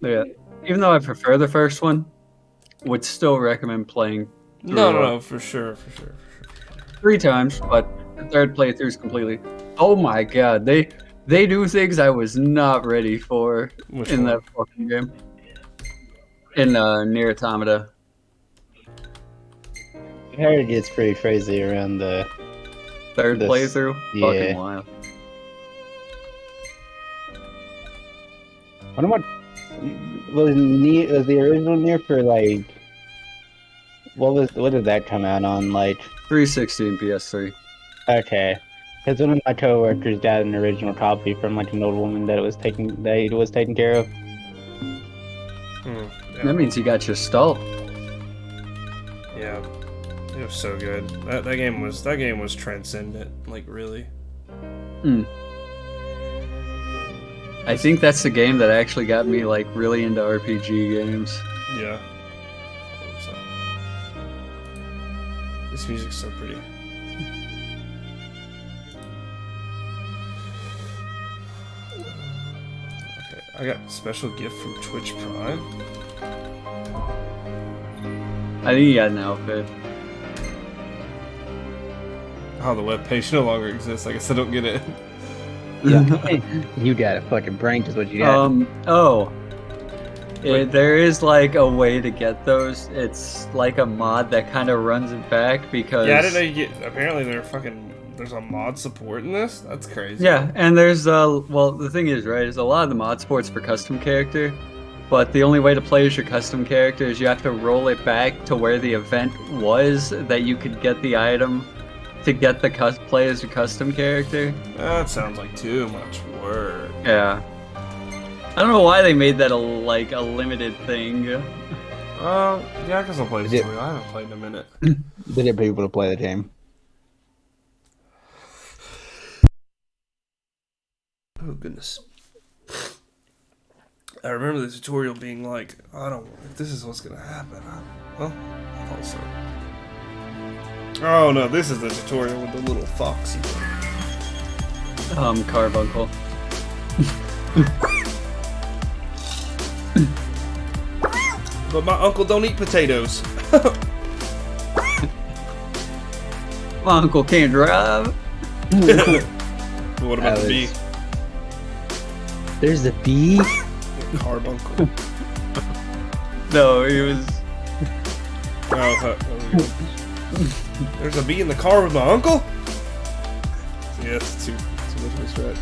Yeah. Even though I prefer the first one, would still recommend playing No, through no, for sure. 3 times, but the third playthrough is completely. Oh my god, they do things I was not ready for Which in that one? fucking game. In Near Automata. I heard it gets pretty crazy around the Third playthrough, fucking yeah. wild. What about was the original Nier for like what did that come out on like? 360 and PS3. Okay, because one of my coworkers got an original copy from like an old woman that it was taken care of. Yeah. That means you got your stall. Yeah, it was so good. That game was transcendent. Like really. I think that's the game that actually got me like really into RPG games. Yeah. This music's so pretty. Okay, I got a special gift from Twitch Prime. I think you got an outfit. Oh, the webpage no longer exists. I guess I don't get it. Yeah, you got a fucking prank, is what you got. There is like a way to get those. It's like a mod that kind of runs it back because Yeah, I didn't know you get. Apparently, there's a mod support in this. That's crazy. yeah, and there's well, the thing is, right, is a lot of the mod supports for custom character, but the only way to play as your custom character is you have to roll it back to where the event was that you could get the item to get the play as your custom character. That sounds like too much work. Yeah. I don't know why they made that a limited thing. Yeah, because I'll play the story. I haven't played in a minute. They get people to play the game. Oh goodness. I remember the tutorial being like, if this is what's gonna happen. I thought so. Oh no, this is the tutorial with the little foxy thing. Carbuncle. But my uncle don't eat potatoes. My uncle can't drive. What about the bee? There's a bee? Carbuncle. No, he was. There's a bee in the car with my uncle? Yeah, it's too much of a stretch.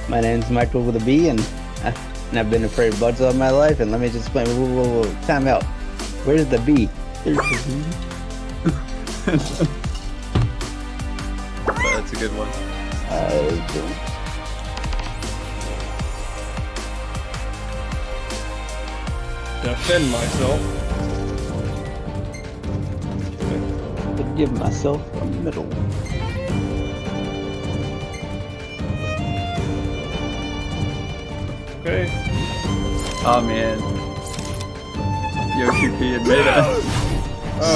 My name's Michael with a B, and I've been afraid of bugs all my life. And let me just explain. Whoa, time out. Where's the bee? There's the bee. That's a good one. Defend myself. But give myself a medal. Okay. Oh man. Yoshi P had made a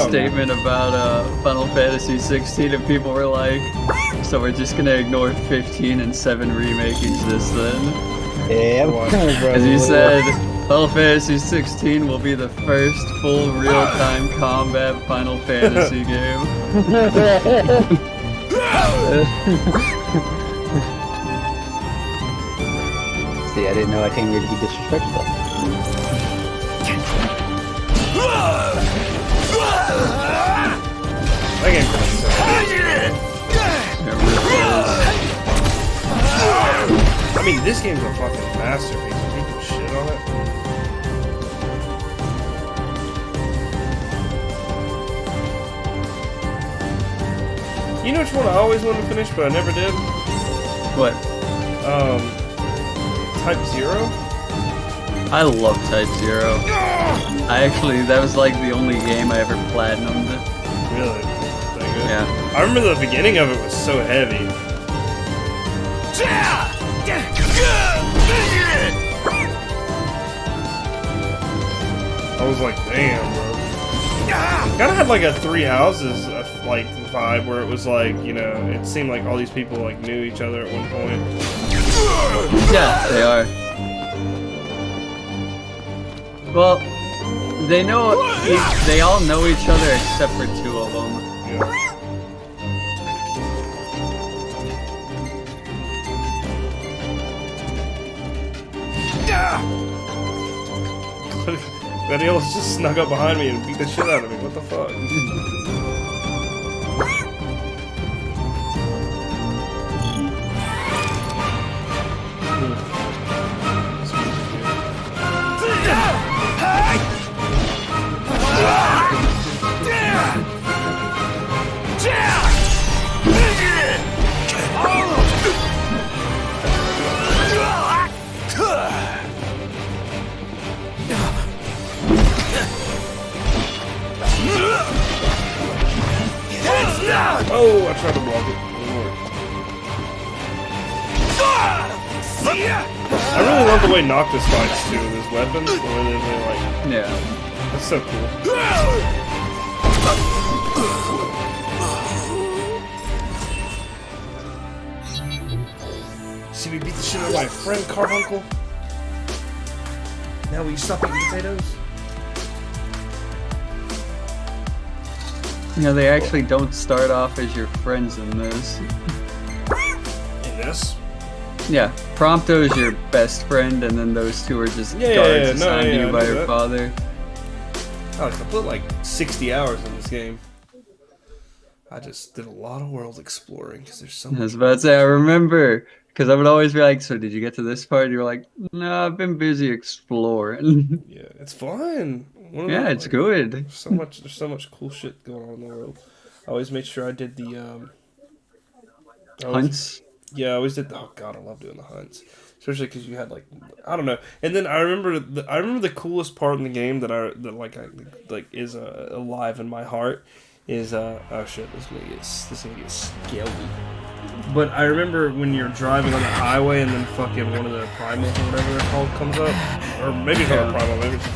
statement about Final Fantasy 16 and people were like, so we're just gonna ignore 15 and 7 remakings this then? Yeah, As he said, Final Fantasy 16 will be the first full real-time combat Final Fantasy game. See, I didn't know I came here to be disrespectful. That game I mean, this game's a fucking masterpiece. People shit on it. You know which one I always wanted to finish, but I never did? What? Type 0? I love Type 0. That was like the only game I ever platinumed. Really? That good? Yeah. I remember the beginning of it was so heavy. I was like, damn, bro. Kind of had like a Three Houses like vibe where it was like, you know, it seemed like all these people like knew each other at one point. Yeah, they are. Well, they know. They all know each other except for two of them. Gladiolus just snuck up behind me and beat the shit out of me. What the fuck? Oh, I tried to block it. I really love the way Noctis fights too, with his weapons. The way they're like, Yeah. that's so cool. See me beat the shit out of my friend Carbuncle? Now will you stop eating potatoes? You know, they actually don't start off as your friends in this. In this? Yeah, Prompto's your best friend, and then those two are just Yeah, guards no, assigned to I you by know your that. father. Alex, I put like 60 hours in this game. I just did a lot of world exploring because there's so I much. was about to say, I remember, because I would always be like, so did you get to this part? You were like, no, I've been busy exploring. Yeah, it's fun. Yeah, it's good. There's so much cool shit going on in the world. I always made sure I did the Hunts? Yeah, I always did. Oh god, I love doing the hunts, especially because you had like I don't know. And then I remember the coolest part in the game that is alive in my heart is oh shit, this is gonna get scary. But I remember when you're driving on the highway and then fucking one of the primals or whatever they're called comes up, or maybe it's not a primal, maybe it's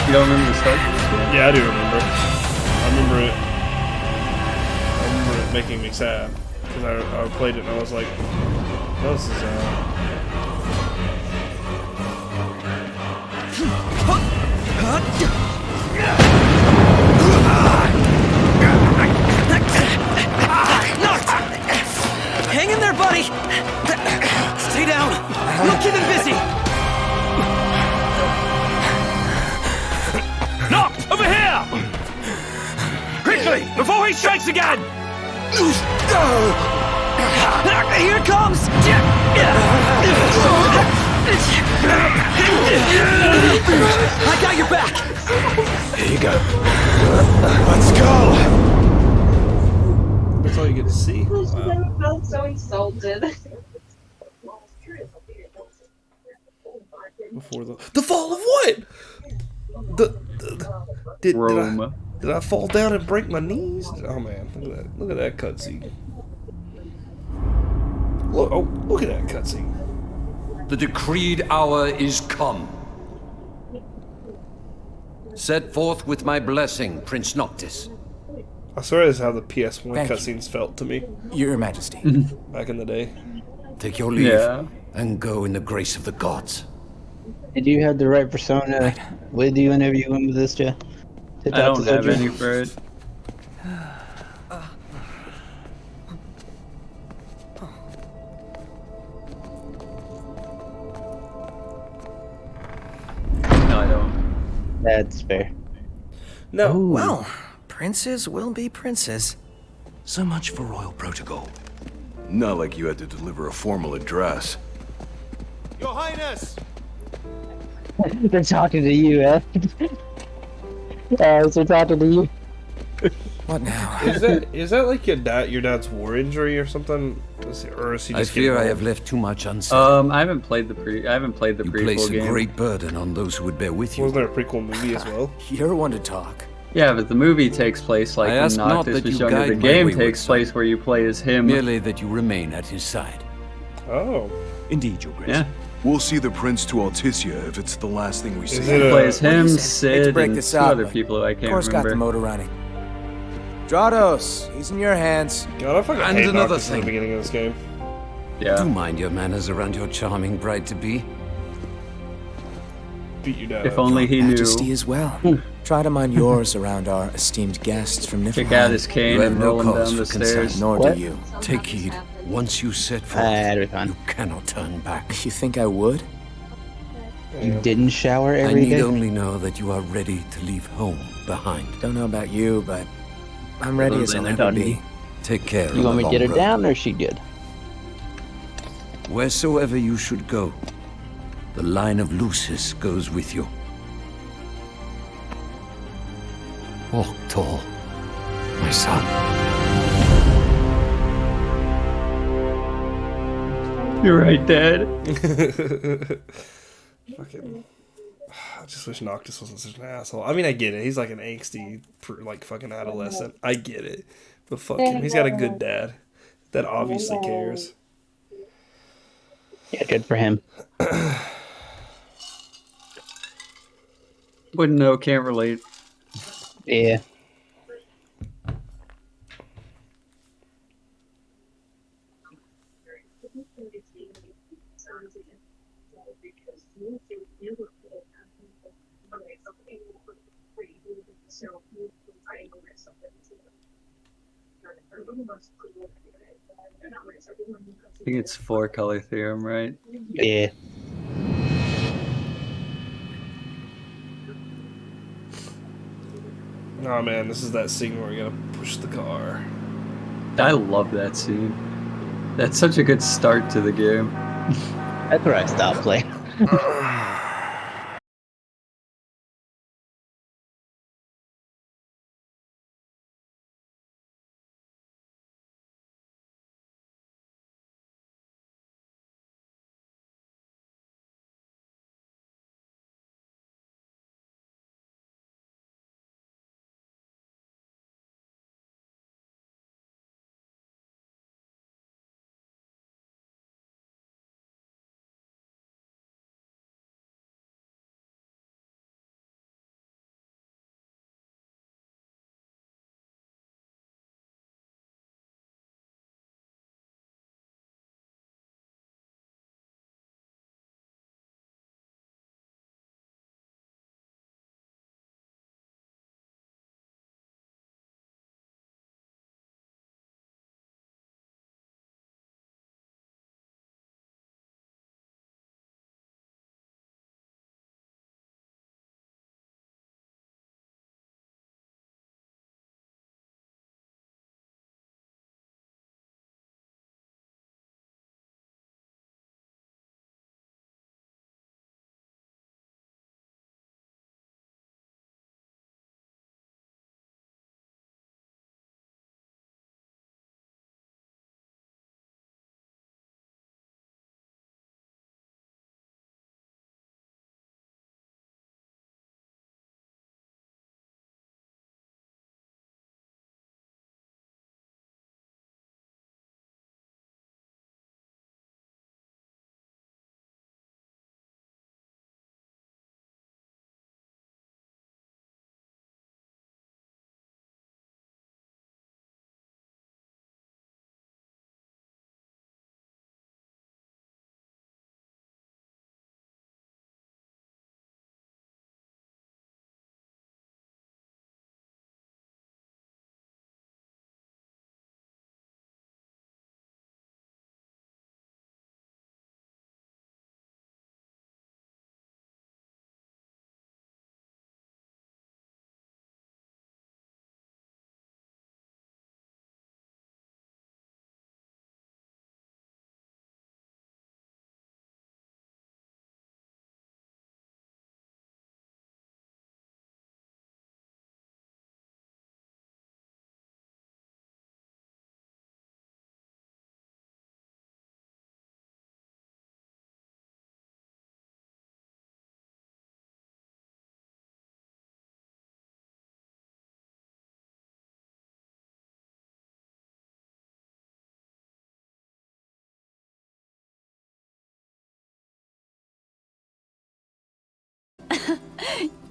You don't remember the start? yeah, I do remember. I remember it making me sad because I played it and I was like, no, this is Hang in there, buddy! Stay down! We'll keep him busy! Noct! Over here! Quickly! Before he strikes again! Here it comes! I got your back! Here you go. Let's go! that's all you get to see. I Wow. felt so insulted. Before the fall of what? Did Rome. did I fall down and break my knees? Oh man, look at that cutscene. Look at that cutscene. The decreed hour is come. Set forth with my blessing, Prince Noctis. I swear this is how the PS1 Thank you. cutscenes felt to me Your Majesty. back in the day. Take your leave Yeah. and go in the grace of the gods. Did you have the right persona with you whenever you went with this, Jeff? I don't have any for it. No, I don't. That's fair. No, Well, princes will be princes. So much for royal protocol. Not like you had to deliver a formal address. Your Highness! They're talking to you, eh? They're talking to you. What now? is that like your dad's war injury or something? Or is he I just fear getting I old? have left too much unsaid. I haven't played the You place prequel a game. great burden on those who would bear with you. Wasn't there a prequel movie as well? You're one to talk. Yeah, but the movie takes place like I when ask not Noctis that was you younger. guide The my game wayward takes son. place where you play as him. Merely that you remain at his side. Oh, Indeed, Your Grace. Yeah. We'll see the prince to Alticia if it's the last thing we see. Is it a- Plays What do you him, say? Hate to Sid, break and this two up, other but people who I Of can't course, got the remember. motor running. Drados, he's in your hands. God, I fucking And hate another Noctis in the thing. beginning of this game. Yeah. Do mind your manners around your charming bride-to-be. Beat you down. If only he Majesty knew. as well. Try to mind yours around our esteemed guests from Kick out Niflheim. his cane You have and no roll him cause down the for concern. stairs. Nor What? do you. Take heed. Once you set forth, That'd be fun. you cannot turn back. You think I would? You didn't shower I every need day? only know that you are ready to leave home behind. Don't know about you, but I'm ready as I'll They're ever done. be. Take care. You on want the me to get her long road. down, or is she good? Wheresoever you should go, the line of Lucis goes with you. Walk tall, my son. You're right, Dad. Fucking. I just wish Noctis wasn't such an asshole. I mean, I get it. He's like an angsty, like fucking adolescent. I get it. But fuck him. He's got a good dad that obviously cares. Yeah, good for him. Wouldn't know, can't relate. Yeah. I think it's four color theorem, right? Yeah. Oh man, this is that scene where we gotta push the car. I love that scene. That's such a good start to the game. That's where I stopped playing.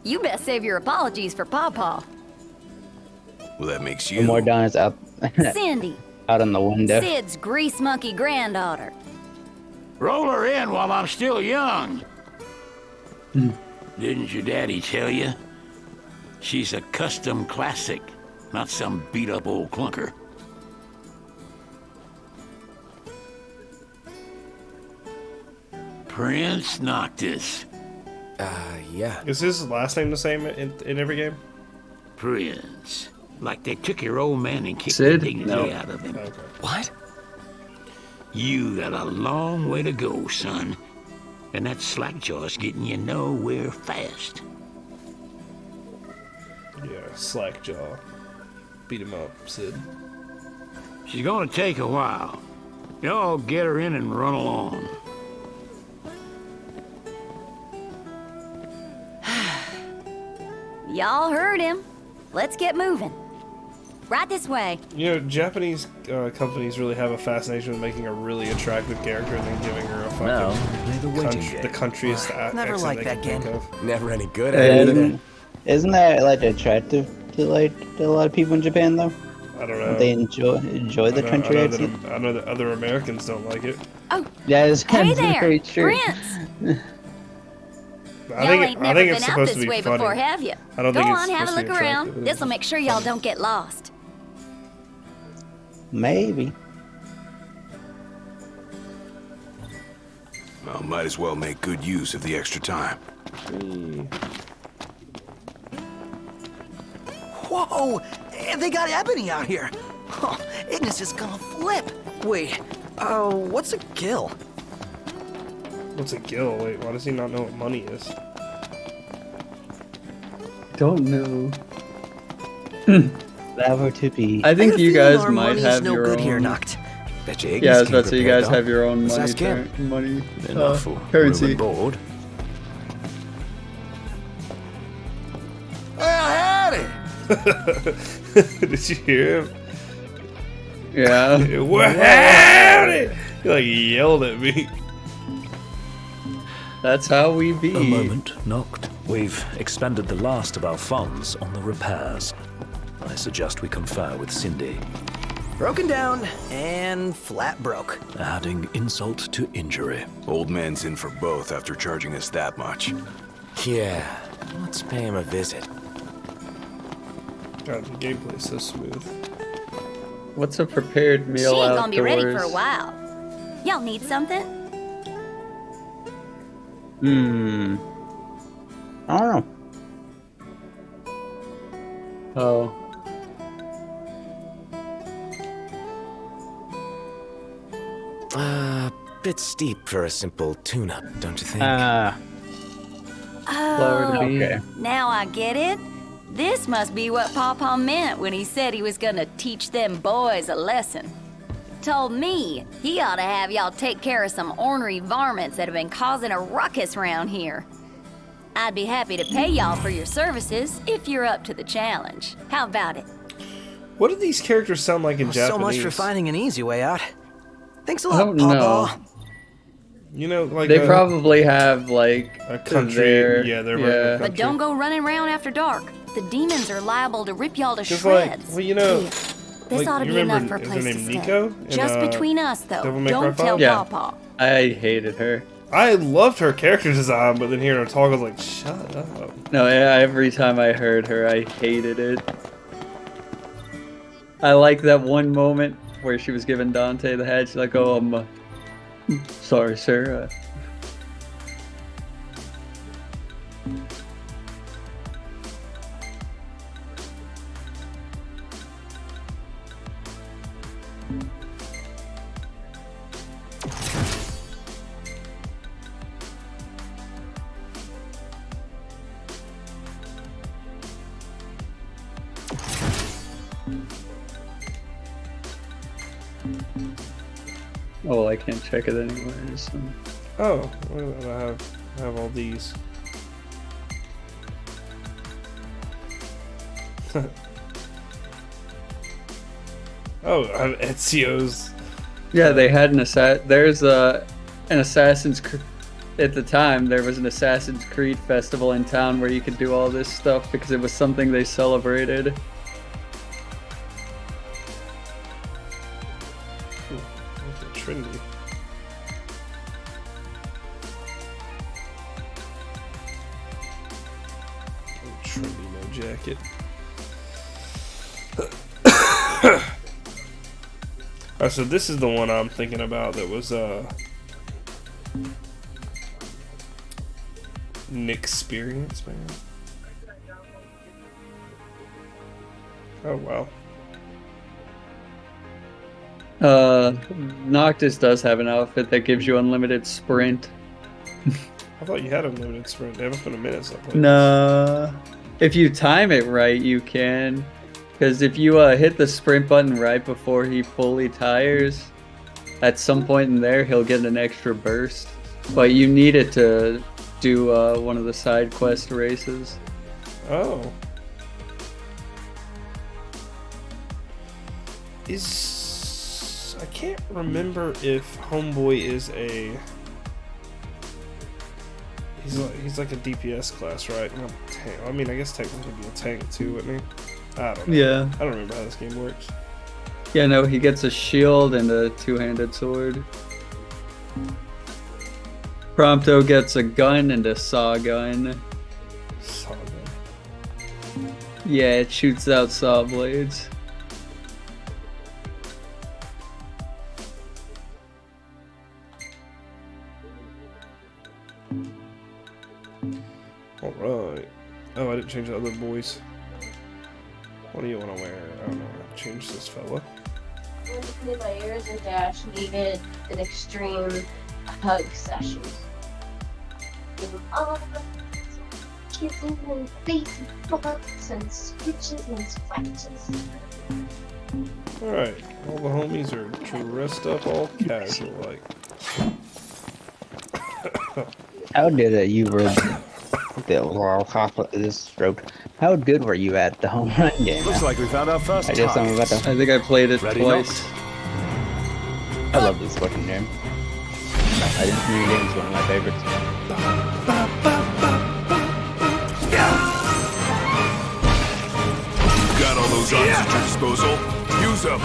You best save your apologies for Pawpaw. Well, that makes The you. more Don is out, Cindy, out on the window. Sid's grease monkey granddaughter. Roll her in while I'm still young. Didn't your daddy tell you? She's a custom classic, not some beat-up old clunker. Prince Noctis. Yeah. Is his last name the same in every game? Prince. Like they took your old man and kicked Sid? the dignity No. out of him. Okay. What? You got a long way to go, son. And that slackjaw's getting you nowhere fast. Yeah, Slackjaw. Beat him up, Sid. She's gonna take a while. Y'all get her in and run along. Y'all heard him. Let's get moving. Right this way. You know, Japanese companies really have a fascination with making a really attractive character and then giving her a fucking Play the waiting game. the countryest Never accent liked they that can game. think of. Never any good at it either. Isn't that like attractive to a lot of people in Japan though? I don't know. They enjoy the country I accent. know that other Americans don't like it. Oh, Yeah, it's hey there, very true. Prince. I Y'all ain't never think been it's out supposed this to way be funny. before, have you? I don't Go think it's on, have a supposed to look be around. attractive. This'll make sure y'all don't get lost. Maybe. Well, might as well make good use of the extra time. Whoa! They got Ebony out here. Oh, Ignis is gonna flip. Wait, what's a gill? What's a gill? Wait, why does he not know what money is? Don't know. That were to be. I think got a you feeling guys our might money's have no your good own. here, Noct. Bet you Ignis Yeah, I was came about to say you prepared, guys though. have your own Let's money. ask him. Money. Enough for room currency. and board. Well, howdy! Did you hear him? Yeah. What howdy? He like yelled at me. That's how we be. A moment, Noct. We've expended the last of our funds on the repairs. I suggest we confer with Cindy. Broken down and flat broke. Adding insult to injury. Old man's in for both after charging us that much. Yeah, let's pay him a visit. God, the gameplay's so smooth. What's a prepared She meal ain't outdoors? gonna be ready for a while. Y'all need something? I don't know. Oh. Bit steep for a simple tune-up, don't you think? Flour to Oh, be. Okay. now I get it. This must be what Pawpaw meant when he said he was gonna teach them boys a lesson. Told me he ought to have y'all take care of some ornery varmints that have been causing a ruckus round here. I'd be happy to pay y'all for your services if you're up to the challenge. How about it? What do these characters sound like in Japanese? So much for finding an easy way out. Thanks a I lot, don't Pawpaw. You know, like They probably have like a country. their- Yeah, they're yeah. But don't go running around after dark. The demons are liable to rip y'all to Just like, shreds. well, you know, This like, ought to you be enough remember- for a is her place to name stay. Nico in, Just between us, though. Devil May Cry Don't 5? tell Yeah. Pawpaw. I hated her. I loved her character design, but then hearing her talk, I was like, shut up. No, yeah, every time I heard her, I hated it. I like that one moment where she was giving Dante the hat. She's like, "Oh, sorry, sir." Oh, I can't check it anywhere. So. Oh, well, I have all these. Oh, I have Ezio's. Yeah, they had an There's an Assassin's at the time, there was an Assassin's Creed festival in town where you could do all this stuff because it was something they celebrated. Trinity. Trinity, no jacket. Alright, so this is the one I'm thinking about that was Nick Experience, man. Oh wow. Noctis does have an outfit that gives you unlimited sprint. I thought you had unlimited sprint. It been a minute since I played Nah. If you time it right, you can. Because if you hit the sprint button right before he fully tires, at some point in there, he'll get an extra burst. But you need it to do one of the side quest races. Oh. I can't remember if Homeboy is a... He's like a DPS class, right? Not a tank. I mean, I guess technically he'd be a tank too, wouldn't he? I don't know. Yeah. I don't remember how this game works. Yeah, no, he gets a shield and a two-handed sword. Prompto gets a gun and a saw gun. Saw gun? Yeah, it shoots out saw blades. Alright. Oh, I didn't change the other boys. What do you want to wear? I don't know. Change this fella. I wanted to clean my ears and Dash needed an extreme hug session. Kissing and facing bumps and scritches and scratches. Alright. All the homies are dressed up all casual like. How did you were this road? How good were you at the home run game? Looks like we found our first I guess I'm about to. I think I played it Ready, twice. I love this fucking game. I didn't see game is one of my favorites. You got all those arms at your disposal? Use them.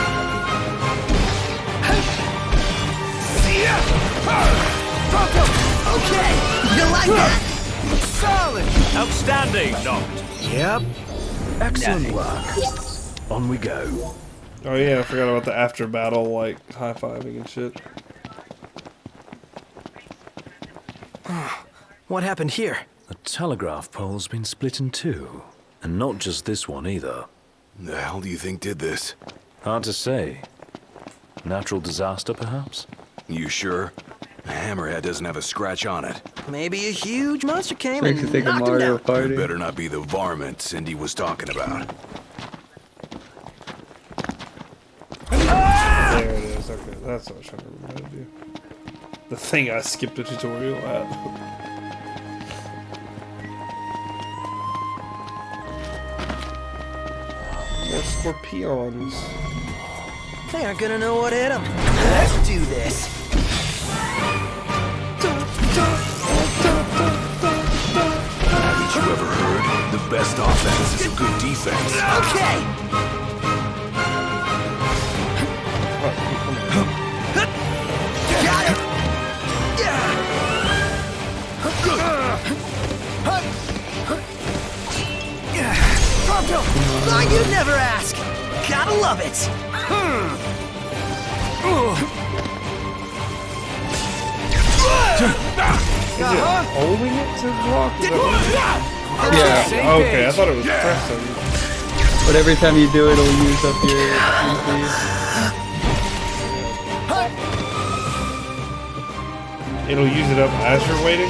Okay, you like that? Solid! Outstanding, Noct. Yep. Excellent work. On we go. Oh yeah, I forgot about the after battle, like, high-fiving and shit. What happened here? The telegraph pole's been split in two. And not just this one either. The hell do you think did this? Hard to say. Natural disaster, perhaps? You sure? The hammerhead doesn't have a scratch on it. Maybe a huge monster came Makes and you think of knocked him Mario down. Party. It better not be the varmint Cindy was talking about. There it is. Okay, that's what I was trying to remember how to do. The thing I skipped a tutorial at. More scorpions. They aren't gonna know what hit them. Let's do this. Haven't you ever heard? The best offense is a good defense. Okay. Got it. Prompto, thought you'd never ask. Gotta love it. Holding it to block? Is that Yeah, okay, I thought it was pressing. but every time you do it, it'll use up your MP. It'll use it up as you're waiting?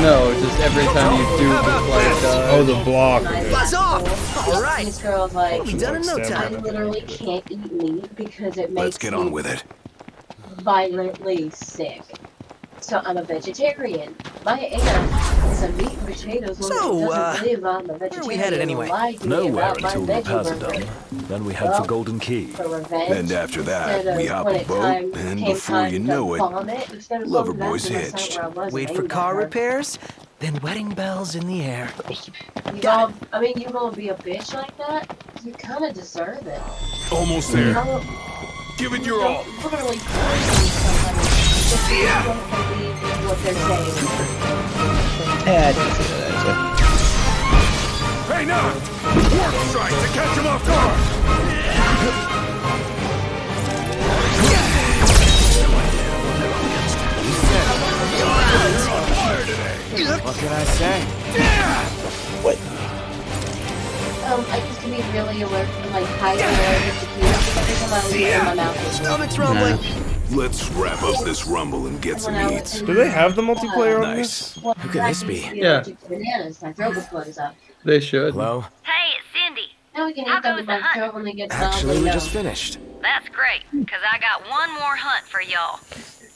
No, just every time you do like Oh, the block. Okay. Buzz off. All right. This girl's like, We'll be done in no I time. literally can't eat meat because it Let's makes get me on with it. violently sick. So I'm a vegetarian. My aunt some meat and potatoes. When So, it doesn't live on the where are we headed vegetarian anyway? lie to me Nowhere about my until veggie repairs are burger. done. Then we head Well, for Golden Key. For revenge. And after that, instead of we hop when a it boat, time- and came before time you to know it, bomb it, instead of Lover going back Boy's to the site hitched. where I was Wait and for aimed car at her. repairs, then wedding bells in the air. You gonna, I mean, you gonna be a bitch like that? You kind of deserve it. Almost You there. know, Give it you your all. don't literally forcing somebody just so you don't believe in what they're saying. Yeah, I can see that. Hey, now! Warp strike to catch him off guard! What can I say? I used to be really alert, like highly allergic to peanuts. Every time I would get in my mouth. Stomach's rumbling. Let's wrap up this rumble and get some When I eats. was in Do they have the multiplayer on Nice. this? Well, Who could I this used be? to Yeah. allergic to bananas. My throat was closed up. They should. Hello? Hey, it's Cindy. Now we can How eat them goes in the my hunt? throat when they get Actually, mildly we numb. just finished. That's great, because I got one more hunt for y'all.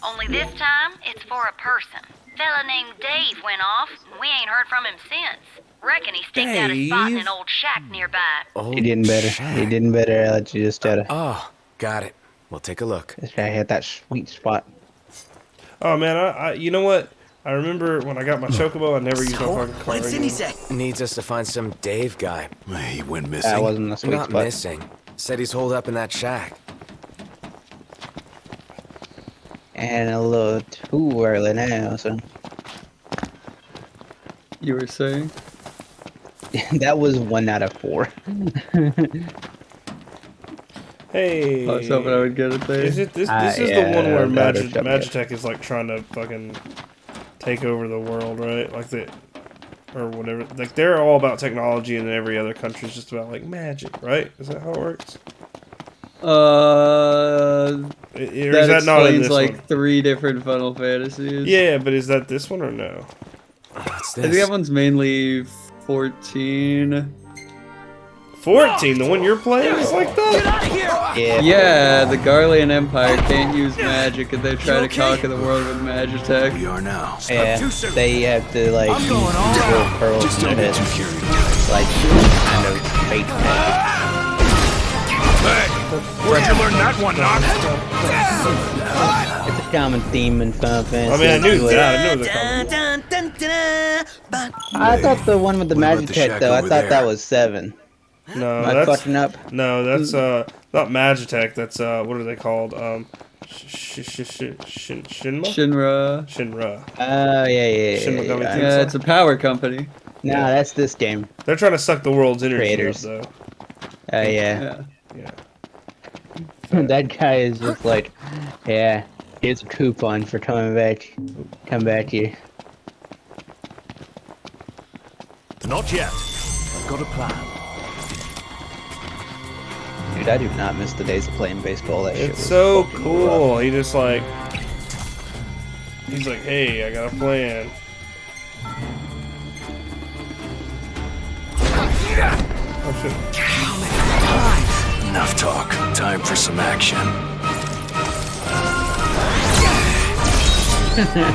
Only this time, it's for a person. Fella named Dave went off, and we ain't heard from him since. Reckon he staked out a spot in an old shack nearby. Oh, He didn't better. He didn't better. I let you just try to. Oh, got it. We'll take a look. Just try to hit that sweet spot. Oh man, I you know what? I remember when I got my chocobo, I never used my So, fucking car what did Cindy again. say? Needs us to find some Dave guy. He went missing. That wasn't a sweet Not spot. missing. Said he's holed up in that shack. And a little too early now, so. You were saying? That was 1 out of 4. Hey, I was hoping I would get it there. is it this? This is yeah, the one where that would've shut me up. Magitech is like trying to fucking take over the world, right? Like the or whatever. Like they're all about technology, and every other country is just about like magic, right? Is that how it works? Or Or that is that not in explains this like one? 3 different Final Fantasies. Yeah, but is that this one or no? What's I think this? that one's mainly 14. 14, the one you're playing is like that? Yeah. Yeah, the Garlean Empire can't use magic and they try to conquer the world with Magitech. We are now. Yeah, they have to like use little pearls Just in don't their get head, too carried away. like kind of fake magic. Hey, where'd you learn that one, Knock? It's a common theme in Final Fantasy. I mean, I knew Like, that. I knew the Dun, cover. dun, dun, dun, dun. I thought the one with the What about the Magitech shack though. I over thought there? that was 7. No, Am I that's fucking up? no, that's not Magitech. That's what are they called? Shinma. Shinra. Shinra. Yeah. Shin Megami yeah. Tensei. Yeah, it's a power company. Nah, that's this game. They're trying to suck the world's energy Creators. up, though. Yeah. Yeah. That guy is just like, yeah, here's a coupon for coming back. Come back here. Not yet. I've got a plan. Dude, I do not miss the days of playing baseball. That shit It's was so fucking cool. rough. He just like, he's like, hey, I got a plan. Oh shit. Enough talk. Time for some action.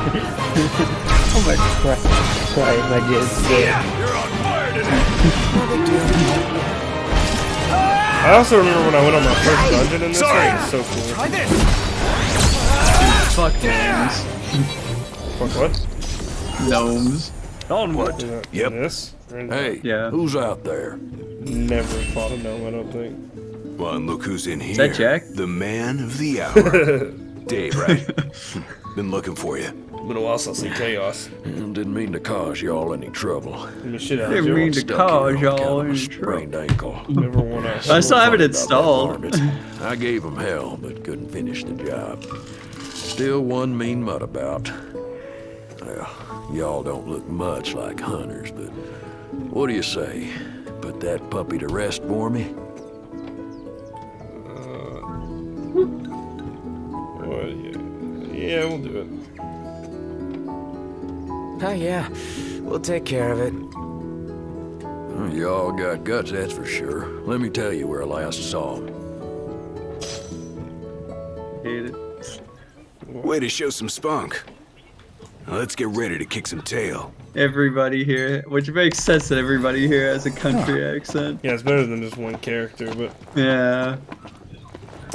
Oh my Christ. Sorry, I just You're on fire today. I also remember when I went on my first dungeon in this Sorry. one. It was so cool. Try this. Fuck gnomes. Fuck what? Gnomes. Onward. In Yep. this? Or in Hey, Yeah. who's out there? Never fought a gnome, I don't think. Well, and look who's in here. that Jack? The man of the hour. Dave, right? Been looking for you. Been a while since I seen Chaos. Didn't mean to cause y'all any trouble. Give me shit out Didn't of mean you. to cause y'all Kind of a in sprained trouble. ankle. Never want to. I still have it Funny about that installed. varmint. I gave him hell, but couldn't finish the job. Still one mean mutt about. Well, y'all don't look much like hunters, but what do you say? Put that puppy to rest for me? Well, yeah, we'll do it. Oh, yeah. We'll take care of it. Y'all got guts, that's for sure. Let me tell you where I last saw him. Hate it. Way to show some spunk. Now let's get ready to kick some tail. everybody here, which makes sense that everybody here has a country accent. Yeah, it's better than just one character, but Yeah.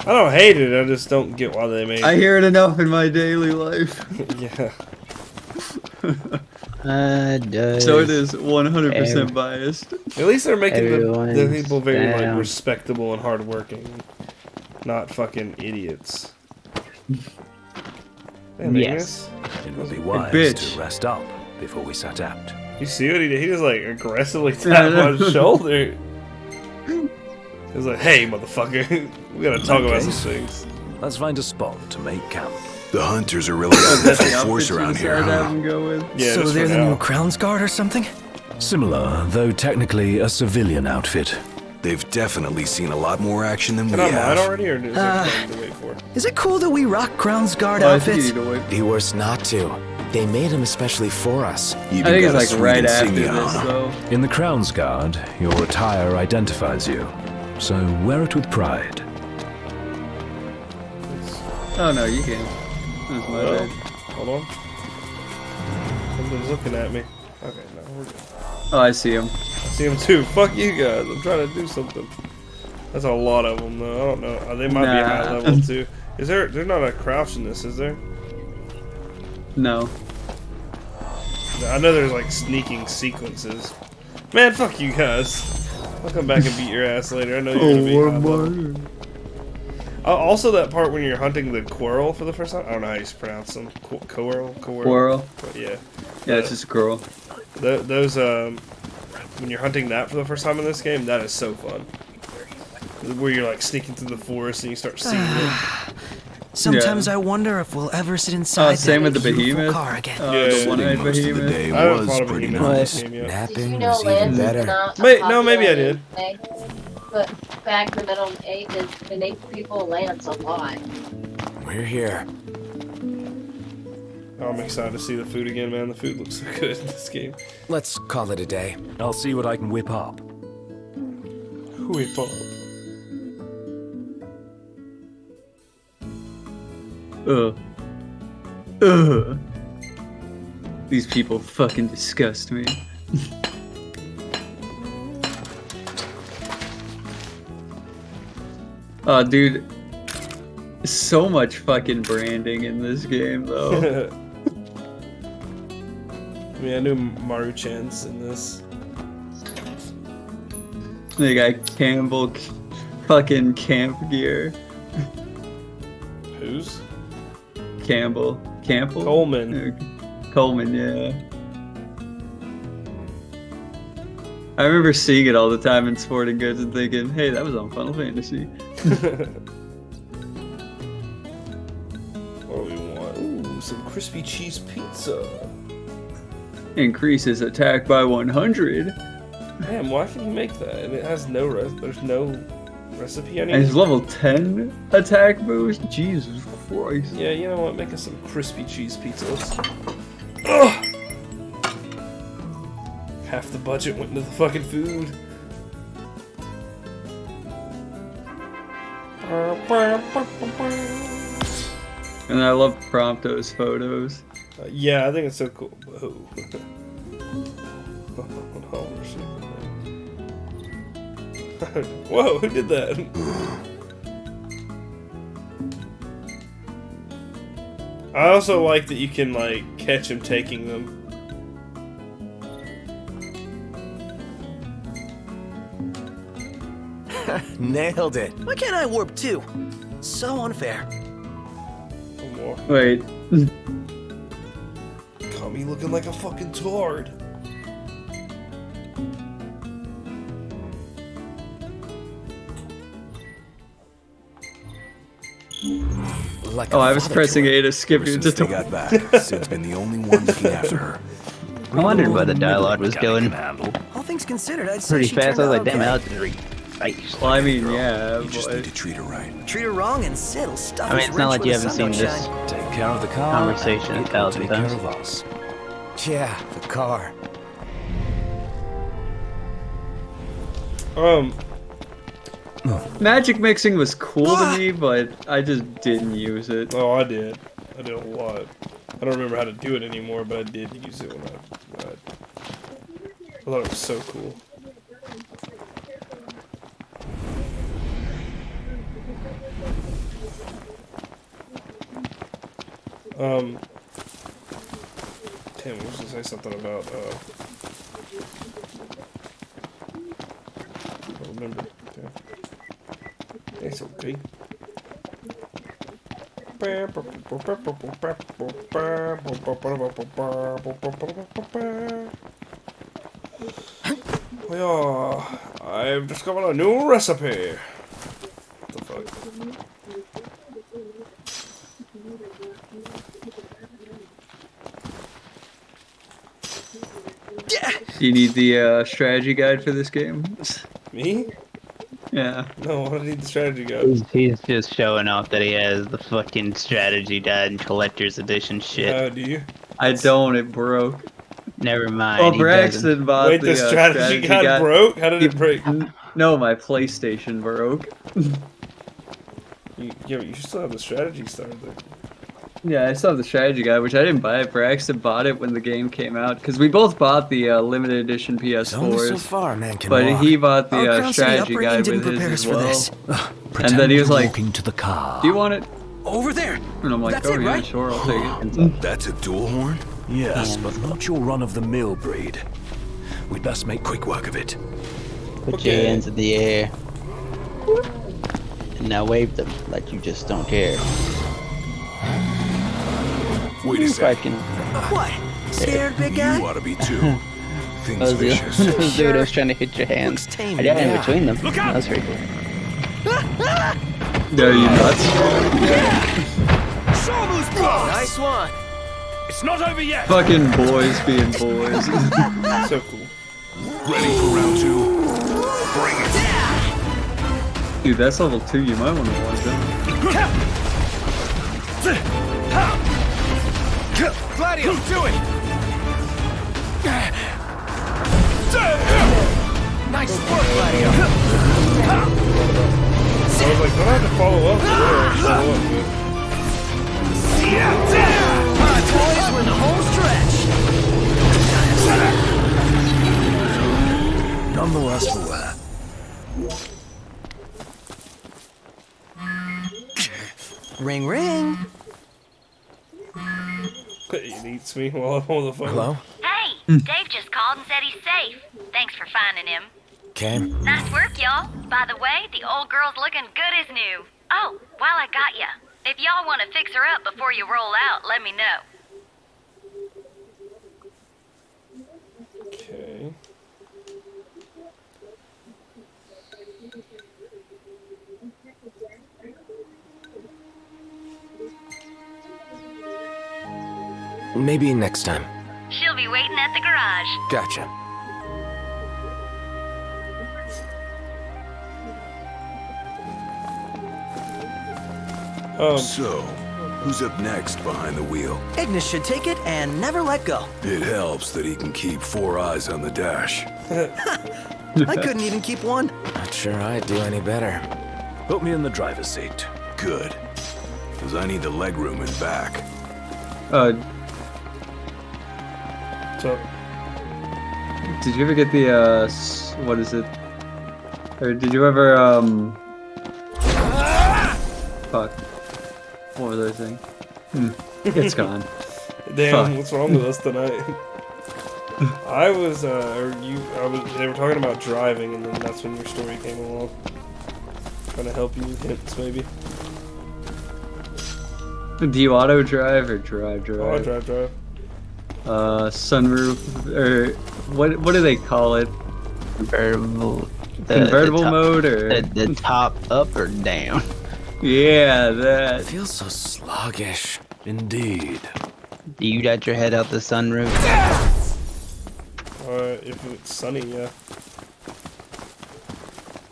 I don't hate it. I just don't get why they made I it. hear it enough in my daily life. Yeah. So it is 100% biased. At least they're making the Everyone's people very like down. respectable and hardworking, not fucking idiots. Hey, Yes. It would be wise bitch. to rest up before we set out. You see what he did? He just like aggressively tapped on his shoulder. He was like, "Hey, motherfucker, we gotta talk about some things." Let's find a spot to make camp. The hunters are really out That's in the full force outfit you around here, decided to have huh? him go with. Yeah, So just they're for the now. new Crown's Guard or something? Similar, though technically a civilian outfit. They've definitely seen a lot more action than we Can I mine have. already, or is there something to wait for? Is it cool that we rock Crown's Guard Oh, I think you outfits? need to wait. Be worse not to. They made them especially for us. Even I think got a it's like sweet right after insignia this, on 'em. though. In the Crown's Guard, your attire identifies you, so wear it with pride. Oh no, you can. That's my Well, bad. hold on. Something's looking at me. Okay, no, we're good. Oh, I see him. I see him too. Fuck you guys. I'm trying to do something. That's a lot of them, though. I don't know. They might be high Nah. level too. Is there? There's not a crouch in this, is there? No. I know there's like sneaking sequences. Man, fuck you guys. I'll come back and beat your ass later. I know you're gonna be high level. Also, that part when you're hunting the Quirrell for the first time. I don't know how you pronounce them. Quirrell. Quirrell. Yeah. Yeah, it's just a girl. Those when you're hunting that for the first time in this game, that is so fun. Where you're like sneaking through the forest and you start seeing it. Sometimes I wonder if we'll ever sit inside same that with the beautiful behemoth. car again. Yeah, The yeah. one-eyed Most of the behemoth. day I haven't was fought a pretty behemoth in nice. this game yet. Did you Napping know was even Lance is better. not a No, maybe I did. popular name, but back in the Middle Ages, the native people Lance a lot. We're here. Oh, I'm excited to see the food again, man. The food looks so good in this game. Let's call it a day. I'll see what I can whip up. Wait, Paul. Ugh. Ugh. These people fucking disgust me. Oh, dude. So much fucking branding in this game, though. I mean, I knew Maruchan's in this. They got Campbell fucking camp gear. Who's? Campbell. Campbell? Coleman. Coleman, yeah. I remember seeing it all the time in sporting goods and thinking, hey, that was on Final Fantasy. What do we want? Ooh, some crispy cheese pizza. Increases attack by 100. Damn, why can you make that? And it has no there's no recipe And anywhere. his level 10 attack boost? Jesus Christ. Yeah, you know what? Make us some crispy cheese pizzas. Ugh! Half the budget went into the fucking food. And I love Prompto's photos. Yeah, I think it's so cool. Whoa. Whoa, who did that? I also like that you can like catch him taking them. Nailed it. Why can't I warp too? So unfair. One more. Wait. Got me looking like a fucking tard. Like Oh, I was pressing A to skip Ever you. since Just they got back, Sid's been the only one looking after her. I wondered what the dialogue was going. All things considered, I'd say Pretty she fast. I turned was out like, damn, okay. that was very nice. Well, I mean, yeah, You just need but to treat her right. Treat her wrong and Sid'll stuff I mean, his it's not wrench like you where the haven't sun seen don't this shine. Take care of the car. conversation and a it will thousand take care times. of us. Yeah, the car. magic mixing was cool to me, but I just didn't use it. Oh, I did. I did a lot. I don't remember how to do it anymore, but I did use it when I thought it was so cool. Damn, I was gonna say something about, I don't remember. Damn. It's okay. Well, I've discovered a new recipe. What the fuck? Do you need the strategy guide for this game? Me? Yeah. No, I don't need the strategy guide. He's just showing off that he has the fucking strategy guide and collector's edition shit. Oh, do you? I don't. It broke. Never mind. Oh, he Braxton bought Wait, the strategy guide broke? How did it break? No, my PlayStation broke. Yeah, but you still have the strategy started there. Yeah, I still have the strategy guide, which I didn't buy. Braxton bought it when the game came out because we both bought the limited edition PS4s. So far, man can but walk. he bought the Our Crown City strategy upbringing guide didn't with prepare his us as for well. this. And then he was like, walking to the car. "Do you want it?" Over there. And I'm like, That's "Oh it, yeah, right? sure, I'll take it." That's a dual horn? Yes, but not your run-of-the-mill breed. We'd best make quick work of it. Put your hands in the air. And now wave them like you just don't care. Wait a second. What? Scared, big guy? You ought to be too. Things Those vicious. dude was trying to hit your hands. Looks tame, I got in yeah. between them. Look out! That was pretty cool. Are you nuts? Shamu's blast! Nice one. It's not over yet. Fucking boys being boys. So cool. Ready for round two? Bring it. Dude, that's level 2. You might want to watch it. Gladio, do it. Nice work, Gladio. I was like, do I have to follow up? Follow up, dude. Alright, boys, we're in the home stretch. None the worse for wear. Ring, ring. It eats me while I'm on the phone. Hello? Hey, Dave just called and said he's safe. Thanks for finding him. Okay. Nice work, y'all. By the way, the old girl's looking good as new. Oh, while I got ya, if y'all want to fix her up before you roll out, let me know. Okay. Maybe next time. She'll be waiting at the garage. Gotcha. So, who's up next behind the wheel? Ignis should take it and never let go. It helps that he can keep 4 eyes on the dash. I couldn't even keep one. Not sure I'd do any better. Put me in the driver's seat. Good. Because I need the legroom in back. So, Did you ever get the what is it? Or did you ever fuck. What was I saying? It's gone. damn, Fuck. what's wrong with us tonight? I was, they were talking about driving, and then that's when your story came along. Trying to help you with hints, maybe. Do you auto drive or drive? Oh, I drive. Sunroof or what do they call it? Convertible. Convertible top, mode or the top up or down? Yeah, that. Feels so sluggish. Indeed. Do you got your head out the sunroof? If it's sunny, yeah.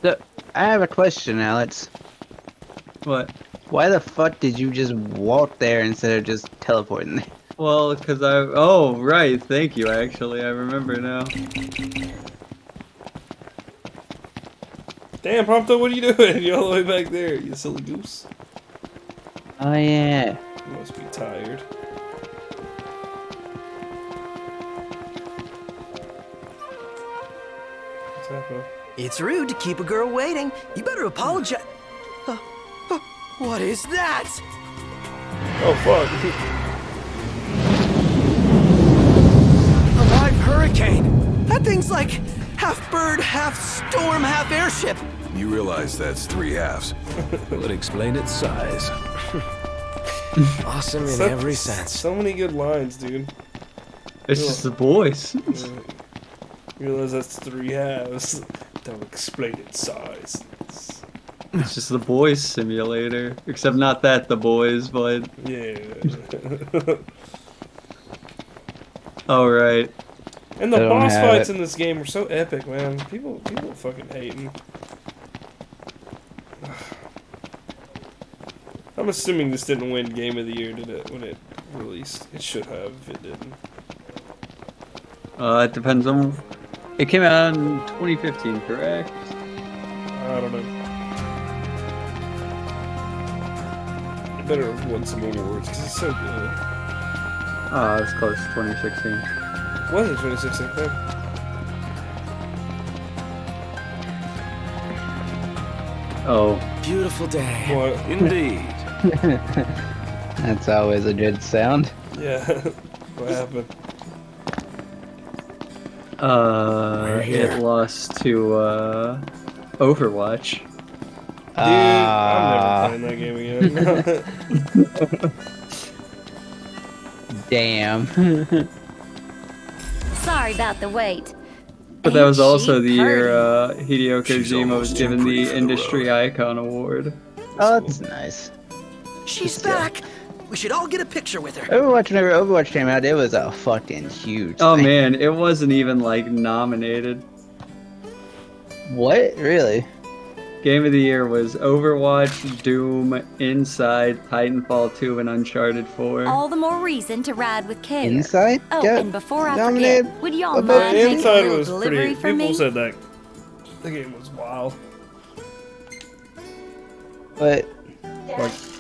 So, I have a question, Alex. What? Why the fuck did you just walk there instead of just teleporting there? Well, because oh, right. Thank you, actually. I remember now. Damn, Prompto, what are you doing? You're all the way back there, you silly goose. Oh, yeah. You must be tired. Exactly. It's rude to keep a girl waiting. You better apologize. What is that? Oh fuck. A live hurricane. That thing's like half bird, half storm, half airship. You realize that's 3 halves. Would explain its size. Awesome in every sense. So many good lines, dude. It's just the boys. You realize that's 3 halves. Don't explain its size. It's just the boys simulator. Except not that the boys, but Yeah. alright. And the They don't boss have fights it. in this game are so epic, man. People fucking hating. I'm assuming this didn't win Game of the Year, did it? When it released, it should have. If it didn't. It depends on. It came out in 2015, correct? I don't know. It better have won some awards because it's so good. Oh, it's close to 2016. Was it 2016? Yeah. Oh. Beautiful day. What? Indeed. That's always a good sound. Yeah. What happened? It lost to Overwatch. Dude, I'm never playing that game again. Damn. Sorry about the wait. But that was Ain't also she the year pretty? Hideo She's Kojima was almost too given pretty the for the Industry road. Icon Award. Oh, that's nice. She's back. We should all get a picture with her. Overwatch, whenever Overwatch came out, it was a fucking huge Oh thing. man, it wasn't even like nominated. What? Really? Game of the year was Overwatch, Doom, Inside, Titanfall 2, and Uncharted 4. All the more reason to ride with care. Inside? Oh, got and before I nominated? forget, would y'all What mind about making a Inside little was delivery pretty. for People me? said that the game was wild. But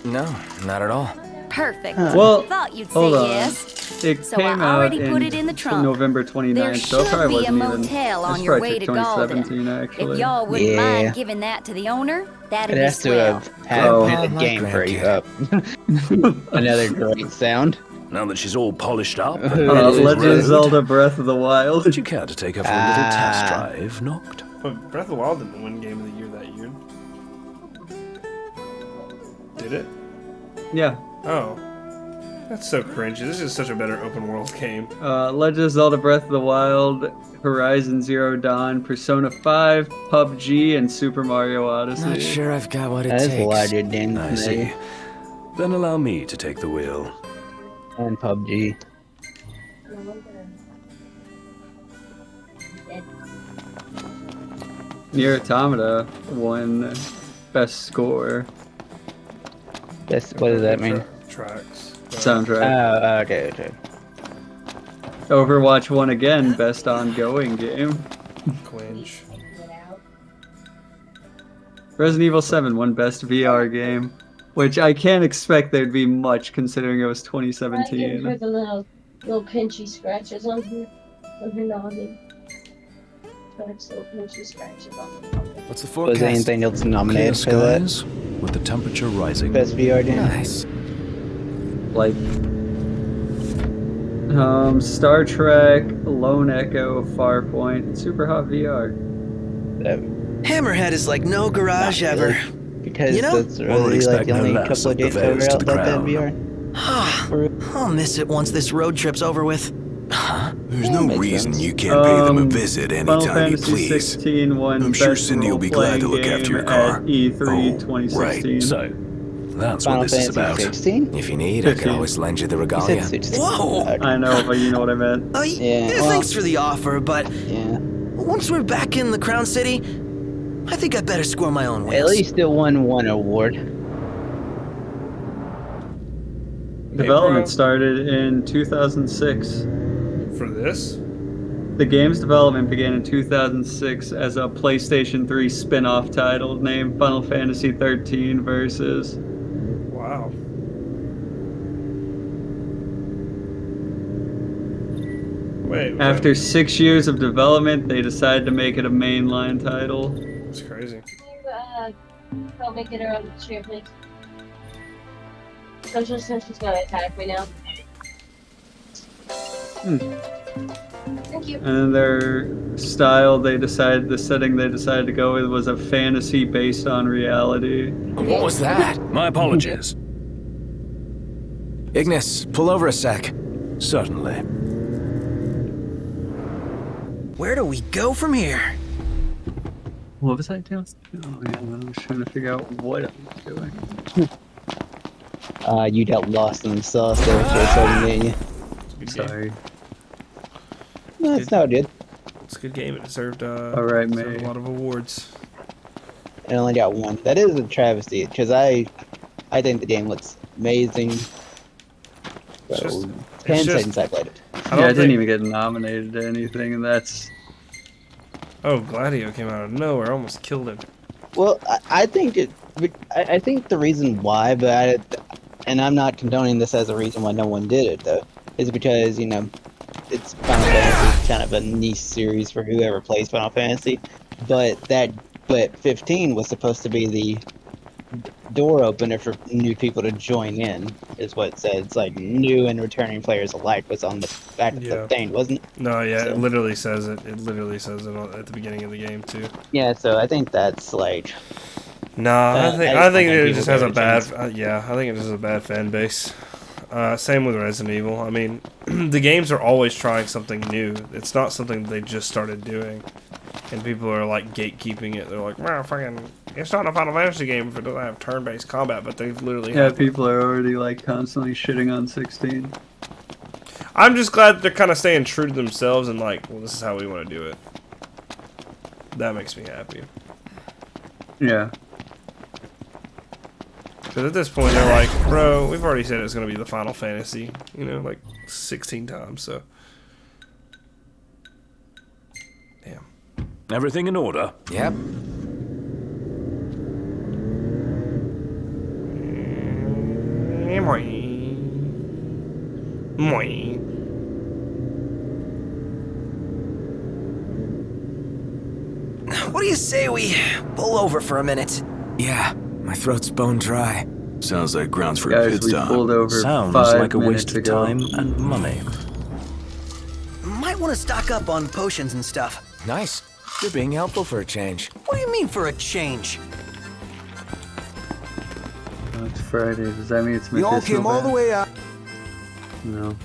No, not at all. Perfect. Well, Thought you'd say hold on. yes. It So came I out already in put it in the trunk. November There 29th, so it should probably be a wasn't even. motel on That's your probably way to took Golden. 2017, actually. If y'all wouldn't Yeah. mind giving that to the owner, that'd it be has to swell. have Oh. had a My game for you grandkid. up. Another great sound. Now that she's all polished up, and Uh, ready to Legend of ride, Zelda Breath of the Wild. would you care to take her for a little test drive, Noct? But Breath of the Wild didn't win Game of the Year that year. Did it? Yeah. Oh. That's so cringy. This is such a better open world game. Legend of Zelda Breath of the Wild, Horizon Zero Dawn, Persona 5, PUBG, and Super Mario Odyssey. Not sure I've got what it That's takes. a lot of good games I today. see. Then allow me to take the wheel. And PUBG. Nier Automata won Best Score. What does that mean? Tracks. Soundtrack. Okay. Overwatch won again Best Ongoing Game. Quench. Resident Evil 7 won Best VR Game, which I can't expect there'd be much considering it was I give her 2017. the little pinchy scratches on her noggin. Nice little pinchy scratches on her noggin. What's the Was forecast? anything else Clear nominated for that? skies, with the temperature rising. Best VR game? Nice. Like Star Trek, Lone Echo, Farpoint, Super Hot VR. Hammerhead is like no garage ever. Because You know? that's One would really expect like the no only less couple of of games that the were to out the like that crown. VR. I'll miss it once this road trip's over with. There's no makes reason sense. you can't pay them a visit Final anytime you Fantasy please. 16 won I'm sure Best Cindy will be glad to Role-Playing look after your Game car. at E3 Oh, 2016. right. So, that's Final what this is Fantasy about. 16? If you need, I 15. can always lend you the You regalia. said 16. Whoa! Okay. I know, but you know what I meant. Yeah, well- Thanks for the offer, but Yeah. once we're back in the Crown City, I think I better score my own At wins. least it won one award. Development bro. started in 2006. For this? The game's development began in 2006 as a PlayStation 3 spin-off title named Final Fantasy 13 Versus. Wait. After 6 years of development, they decided to make it a mainline title. It's crazy. Help me get her on the chair, please. Social Sense gonna attack me now. Thank you. And their style, the setting they decided to go with was a fantasy based on reality. What was that? My apologies. Ignis, pull over a sec. Certainly. Where do we go from here? What was I doing? Oh yeah, I was trying to figure out what I was doing. You got lost in the sauce there for a second, didn't you? Sorry. No, it's not good. It's a good game. It deserved, Alright, deserved mate. a lot of awards. It only got one. That is a travesty, because I think the game looks amazing. It's just- So, it's 10 just- seconds I played it. Yeah, I didn't even get nominated to anything, and that's... Oh, Gladio came out of nowhere. Almost killed him. Well, I think I think the reason why, and I'm not condoning this as a reason why no one did it though, is because it's Final Fantasy, kind of a niche series for whoever plays Final Fantasy, but 15 was supposed to be the door opener for new people to join in, is what it said. It's like new and returning players alike was on the back of the thing, wasn't it? No, yeah, So- it literally says it. It literally says it at the beginning of the game too. Yeah, so I think that's like. Nah, I think it people just has a gave it bad. chance. Yeah, I think it just has a bad fan base. Same with Resident Evil. I mean, the games are always trying something new. It's not something they just started doing, and people are like gatekeeping it. They're like, "Well, fucking, it's not a Final Fantasy game if it doesn't have turn-based combat." But they've literally. Yeah, had people are already like constantly shitting on 16. I'm just glad they're kind of staying true to themselves and like, well, this is how we want to do it. That makes me happy. Yeah. Because at this point, they're like, bro, we've already said it's going to be the Final Fantasy, like 16 times, so. Damn. Everything in order? Yep. What do you say we pull over for a minute? Yeah, my throat's bone dry. Sounds like grounds for a Guys, pit we stop. pulled over Sounds 5 like a minutes waste of ago. time and money. Might want to stock up on potions and stuff. Nice. You're being helpful for a change. What do you mean for a change? Oh, it's Friday. Does that mean it's We all medicinal came all the bad? way out. No.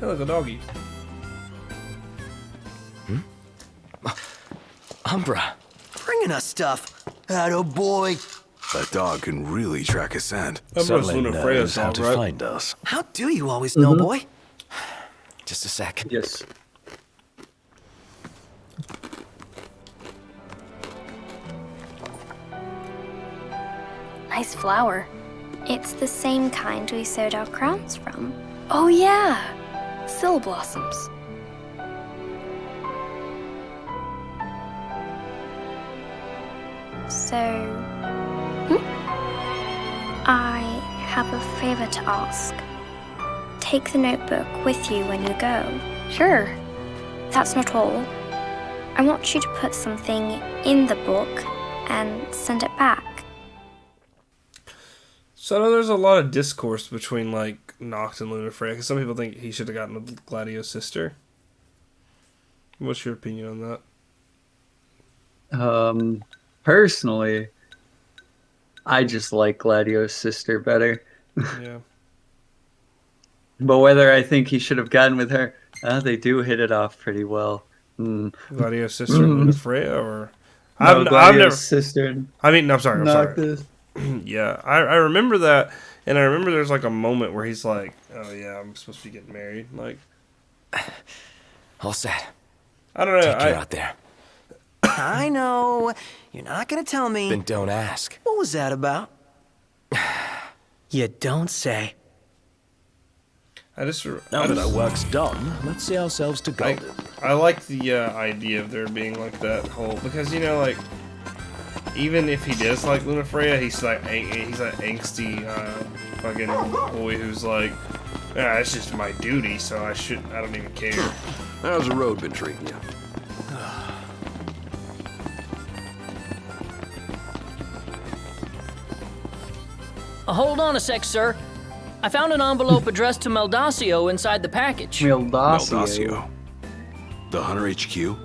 Hey, look, a doggy. Umbra. Bringing us stuff. Atta boy. That dog can really track a scent. Certainly Luna Freya's knows how dog, to right? find us. How do you always know, boy? Just a sec. Yes. Nice flower. It's the same kind we sewed our crowns from. Oh yeah, Syl blossoms. So, I have a favor to ask. Take the notebook with you when you go. Sure. That's not all. I want you to put something in the book and send it back. So I know there's a lot of discourse between, like, Noct and Luna Freya, because some people think he should have gotten with Gladio's sister. What's your opinion on that? Personally, I just like Gladio's sister better. Yeah. But whether I think he should have gotten with her, they do hit it off pretty well. Gladio's sister and Luna Freya, or... No, Gladio's sister. I mean, no, I'm sorry. Noctis. Yeah, I remember that, and I remember there's like a moment where he's like, "Oh yeah, I'm supposed to be getting married." Like, All set. I don't know. Take care out there. I know. You're not gonna tell me. Then don't ask. What was that about? You don't say. I just Now that our work's done, let's see ourselves to Golden. I like the idea of there being like that whole, because like even if he does like Luna Freya, he's like angsty fucking boy who's like, Yeah, it's just my duty, so I don't even care. How's the road been treating you? Hold on a sec, sir. I found an envelope addressed to Meldacio inside the package. Meldacio. The Hunter HQ?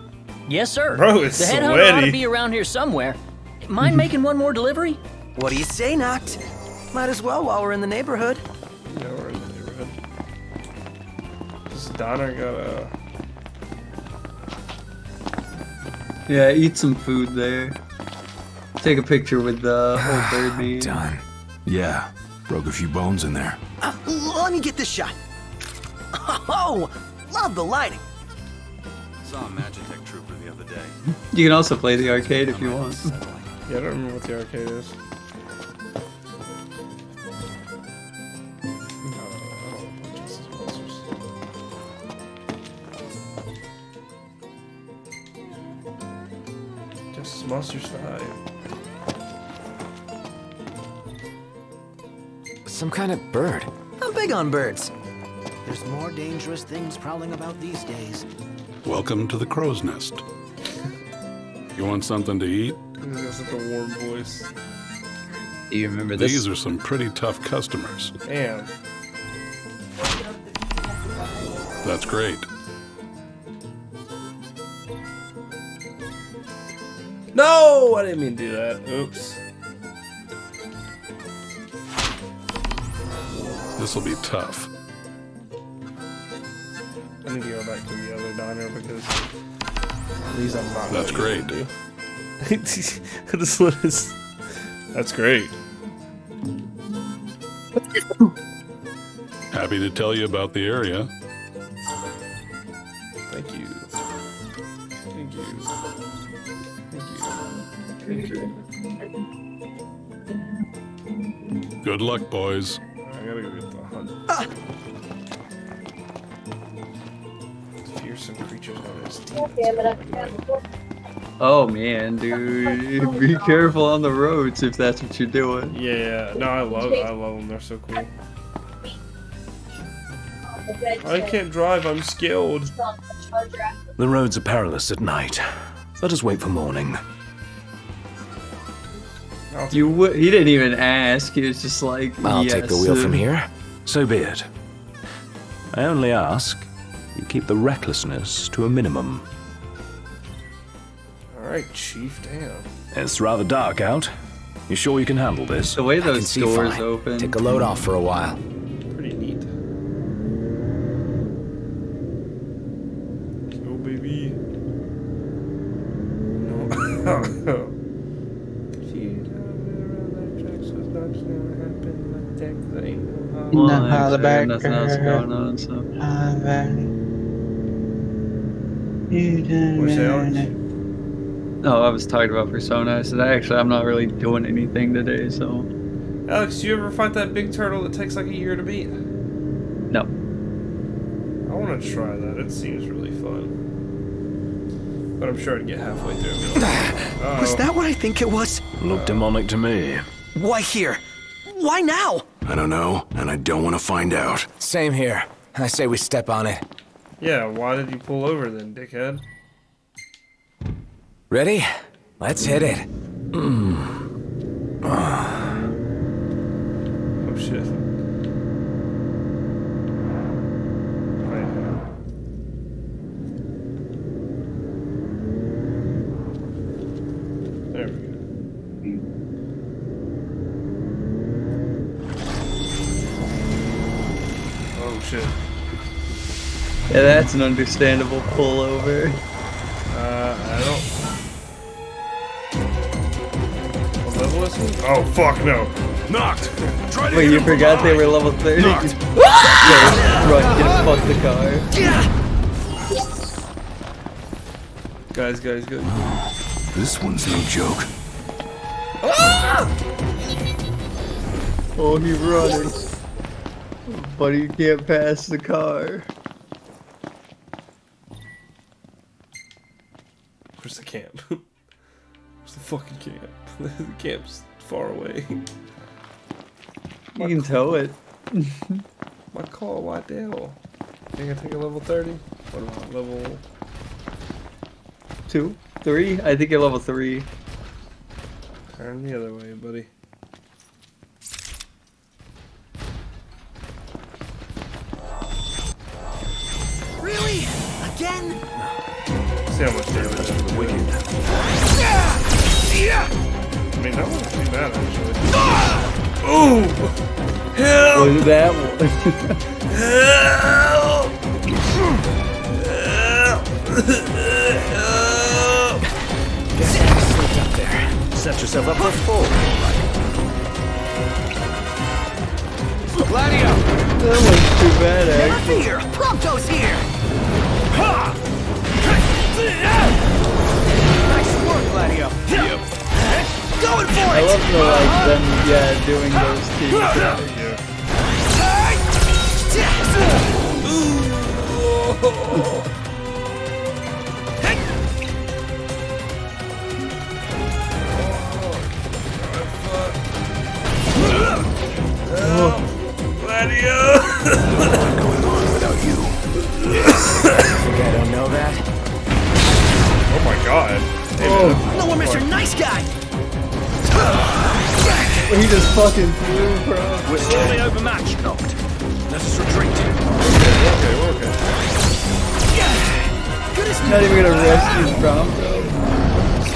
Yes, sir. Bro, it's the headhunter ought to sweaty. be around here somewhere. Mind making one more delivery? What do you say, Noct? Might as well while we're in the neighborhood. Yeah, we're in the neighborhood. This Donner got a... Yeah, eat some food there. Take a picture with the old bird name. Done. Yeah, broke a few bones in there. Let me get this shot. Oh, love the lighting. Saw a Magitech trooper the other day. You can also play the arcade if you want. Yeah, I don't remember what the arcade is. Just Monsters 5. Some kind of bird. I'm big on birds. There's more dangerous things prowling about these days. Welcome to the crow's nest. You want something to eat? He's got such a warm voice. Do you remember this? These are some pretty tough customers. Damn. That's great. No, I didn't mean to do that. Oops. This'll be tough. I need to go back to the other diner because these I'm not. That's great. This one is. That's great. Happy to tell you about the area. Thank you. Thank you. Thank you. Thank you. Good luck, boys. I gotta go get the hunt. Fearsome creatures known as demons. Oh man, dude, be careful on the roads if that's what you're doing. Yeah, no, I love them. They're so cool. I can't drive. I'm skilled. The roads are perilous at night. Let us wait for morning. He didn't even ask. He was just like, I'll yes. take the wheel from here. So be it. I only ask you keep the recklessness to a minimum. Alright, Chief, damn. It's rather dark out. You sure you can handle this? The way I can those see doors fine. open. Take a load off for a while. Pretty neat. Oh, baby. No. Nothing else going on, so. What's that? No, I was talking about Persona. I said, actually, I'm not really doing anything today, so. Alex, do you ever fight that big turtle that takes like a year to beat? No. I want to try that. It seems really fun. But I'm sure I'd get halfway through and be like, Was that what I think it was? Looked demonic to me. Why here? Why now? I don't know, and I don't want to find out. Same here. I say we step on it. Yeah, why did you pull over then, dickhead? Ready? Let's hit it. Oh shit. There we go. Oh shit. Yeah, that's an understandable pullover. I don't. What level is it? Oh fuck no! Knocked. Try to Wait, hit you him from forgot they behind. were level 30? Knocked. Run, get fuck the car. Guys. This one's no joke. Oh, he's running. But he can't pass the car. Where's the camp? Where's the fucking camp? The camp's far away. You can tow it. My My car, why the hell? Think I take a level 30? What am I, level 2, 3? I think you're level 3. Turn the other way, buddy. Really? Again? See how much damage to the wicked. I mean, that wasn't too bad, actually. Ooh! Help! What is that one? Help! Slipped up there. Set yourself up for a fall. Gladio! That one's too bad, Never actually. fear! Prompto's here! Nice work, Gladio. Yep. Going for I it! love the, like, them, yeah, doing those two. Gladio! Going on without you. Think I don't know that? Oh my god. No more Mr. Nice Guy! He just fucking flew, bro. We're slowly overmatched, Noct. Let us retreat. Okay, we're okay. Goodness, Not even gonna rescue Prompto.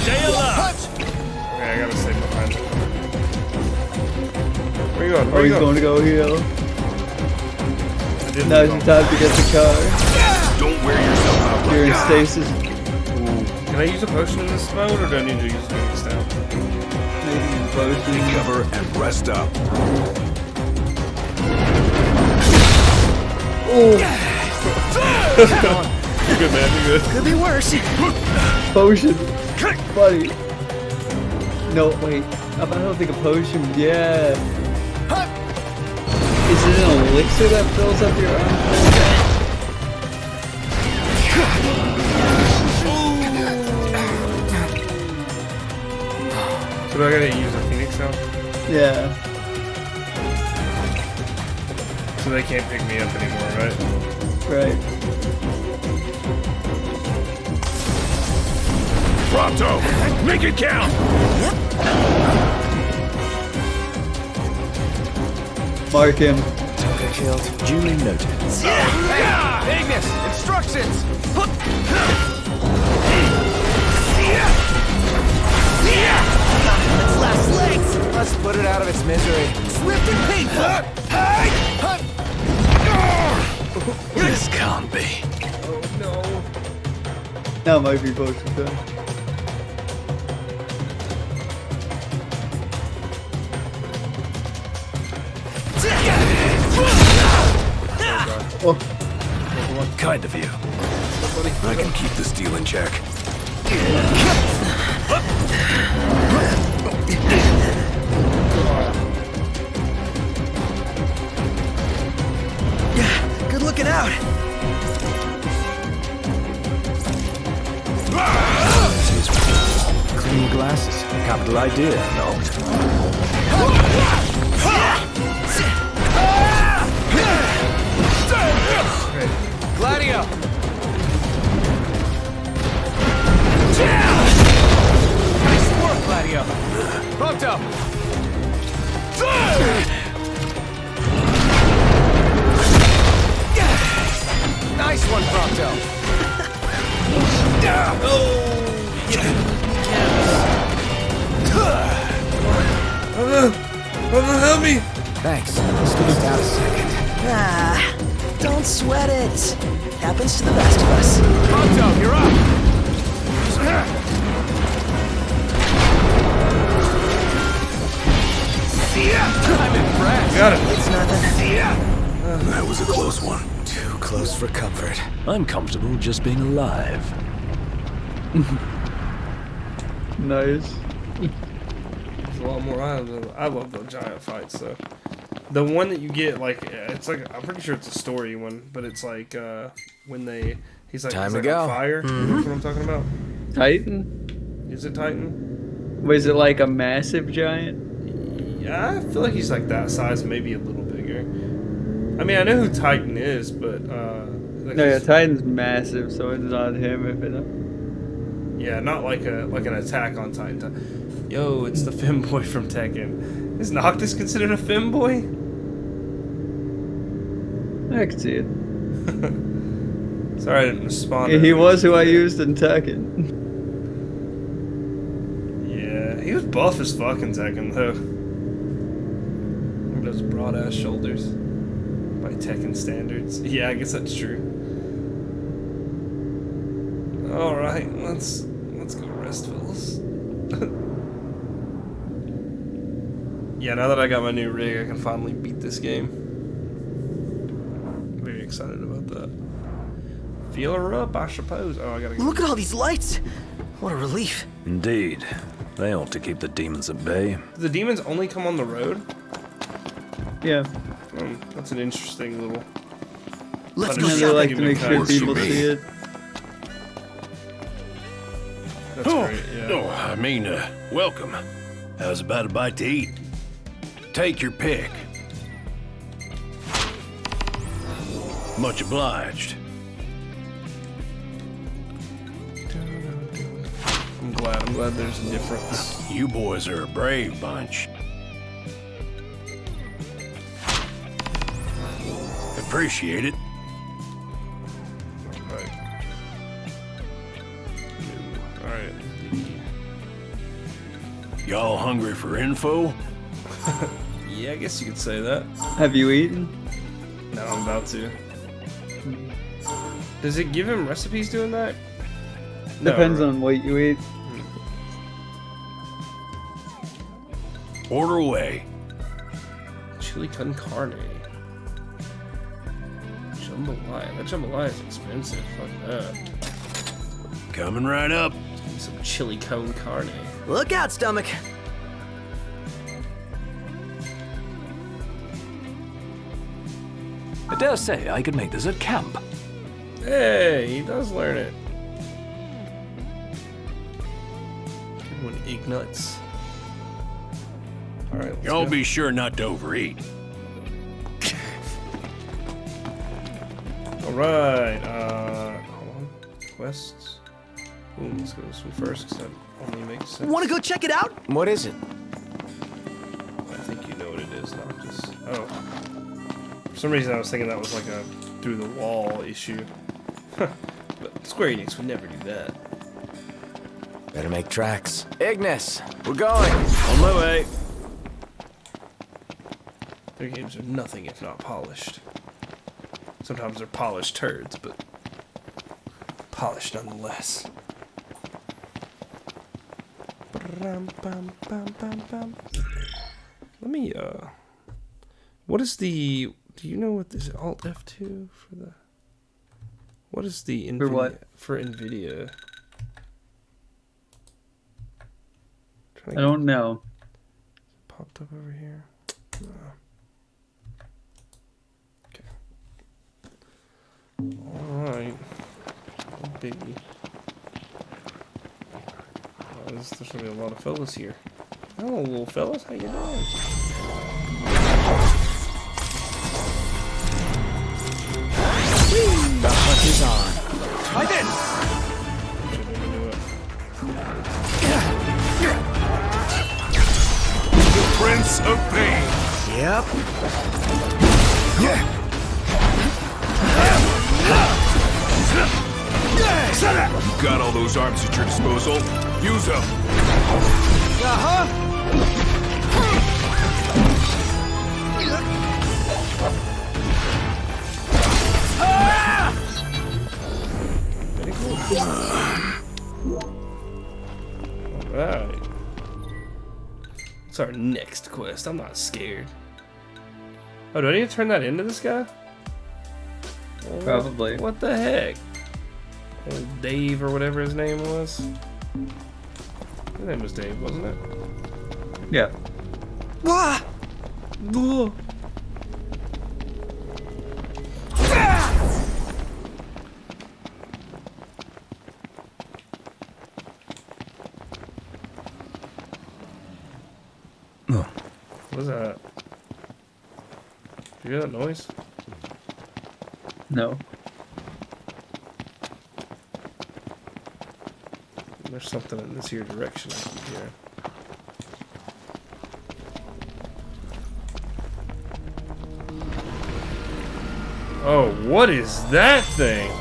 Stay alert! Okay, I gotta stay behind him. Where you going? Oh, Where you he's going? going to go heal. Didn't Now's go. your time to get the car. Don't wear yourself out You're in like that. stasis. Can I use a potion in this mode, or do I need to use Phoenix down? Maybe in potion. Cover and rest up. You're good, man. You're good. could be worse. Potion. Buddy. No, wait. I don't think a potion. Yeah. Is it an elixir that fills up your arm? So do I gotta use a Phoenix now? Yeah. So they can't pick me up anymore, right? Right. Prompto, make it count. Mark him. Tucker killed. Duly noted. Hey, Ignis! Instructions! Its last legs! Let's put it out of its misery. Swift and painful! This can't be. Oh no. Now might be potion time. Oh. Kind of you. I can keep the steel in check. Good looking out! Clean glasses. Capital idea, Noct. Gladio! Nice work, Gladio. Prompto! Nice one, Prompto. Help me! Thanks. Spaced out a second. Ah, don't sweat it. Happens to the best of us. Prompto, you're up. I'm impressed. Got it. It's nothing. That was a close one. Too close for comfort. I'm comfortable just being alive. Nice. There's a lot more. I love the giant fights though. The one that you get, like, it's like, I'm pretty sure it's a story one, but it's like when he's like, Time he's to like go. on fire. That's what I'm talking about. Titan? Is it Titan? Was it like a massive giant? Yeah, I feel like he's like that size, maybe a little bigger. I mean, I know who Titan is, but like No, yeah, Titan's massive, so it's not him if it. yeah, not like an attack on Titan. Yo, it's the femboy from Tekken. Is Noctis considered a femboy? I can see it. Sorry, I didn't respond. He was who I used in Tekken. Yeah, he was buff as fuck in Tekken though. Those broad ass shoulders. By Tekken standards. Yeah, I guess that's true. Alright, let's go rest, fellas. Yeah, now that I got my new rig, I can finally beat this game. Very excited about that. Feel her up, I suppose. Oh, I gotta go. Look at all these lights. What a relief. Indeed. They ought to keep the demons at bay. Do the demons only come on the road? Yeah. That's an interesting little... Let's go. They like to make sure people see it. That's great, yeah. Oh, I mean, welcome. How's about a bite to eat? Take your pick. Much obliged. I'm glad there's a difference. You boys are a brave bunch. Appreciate it. Alright. Y'all hungry for info? Yeah, I guess you could say that. Have you eaten? No, I'm about to. Does it give him recipes doing that? Depends on what you eat. Order away. Chili con carne. Jambalaya. That jambalaya is expensive. Fuck that. Coming right up. Some chili con carne. Look out, stomach. I dare say I could make this at camp. Hey, he does learn it. Good one, Ignuts. Alright, let's Y'all go. be sure not to overeat. Alright, hold on. Quests. Ooh, let's go this one first, because that only makes sense. Want to go check it out? What is it? I think you know what it is, Noctis. Oh. For some reason I was thinking that was like a through the wall issue. But Square Enix would never do that. Better make tracks. Ignis, we're going. On my way. Their games are nothing if not polished. Sometimes they're polished turds, but polished nonetheless. Let me, what is the, do you know what this, Alt F2 for the, what is the NVIDIA? For what? For NVIDIA. I don't know. Popped up over here. Okay. Alright. Biggie. There's gonna be a lot of fellas here. Hello, little fellas. How you doing? The hunt is on. I did. The Prince of Pain. Yep. You got all those arms at your disposal. Use them. Alright. What's our next quest? I'm not scared. Oh, do I need to turn that into this guy? Probably. What the heck? Old Dave or whatever his name was. His name was Dave, wasn't it? Yeah. Wah! What is that? Did you hear that noise? No. There's something in this here direction I keep hearing. Oh, what is that thing?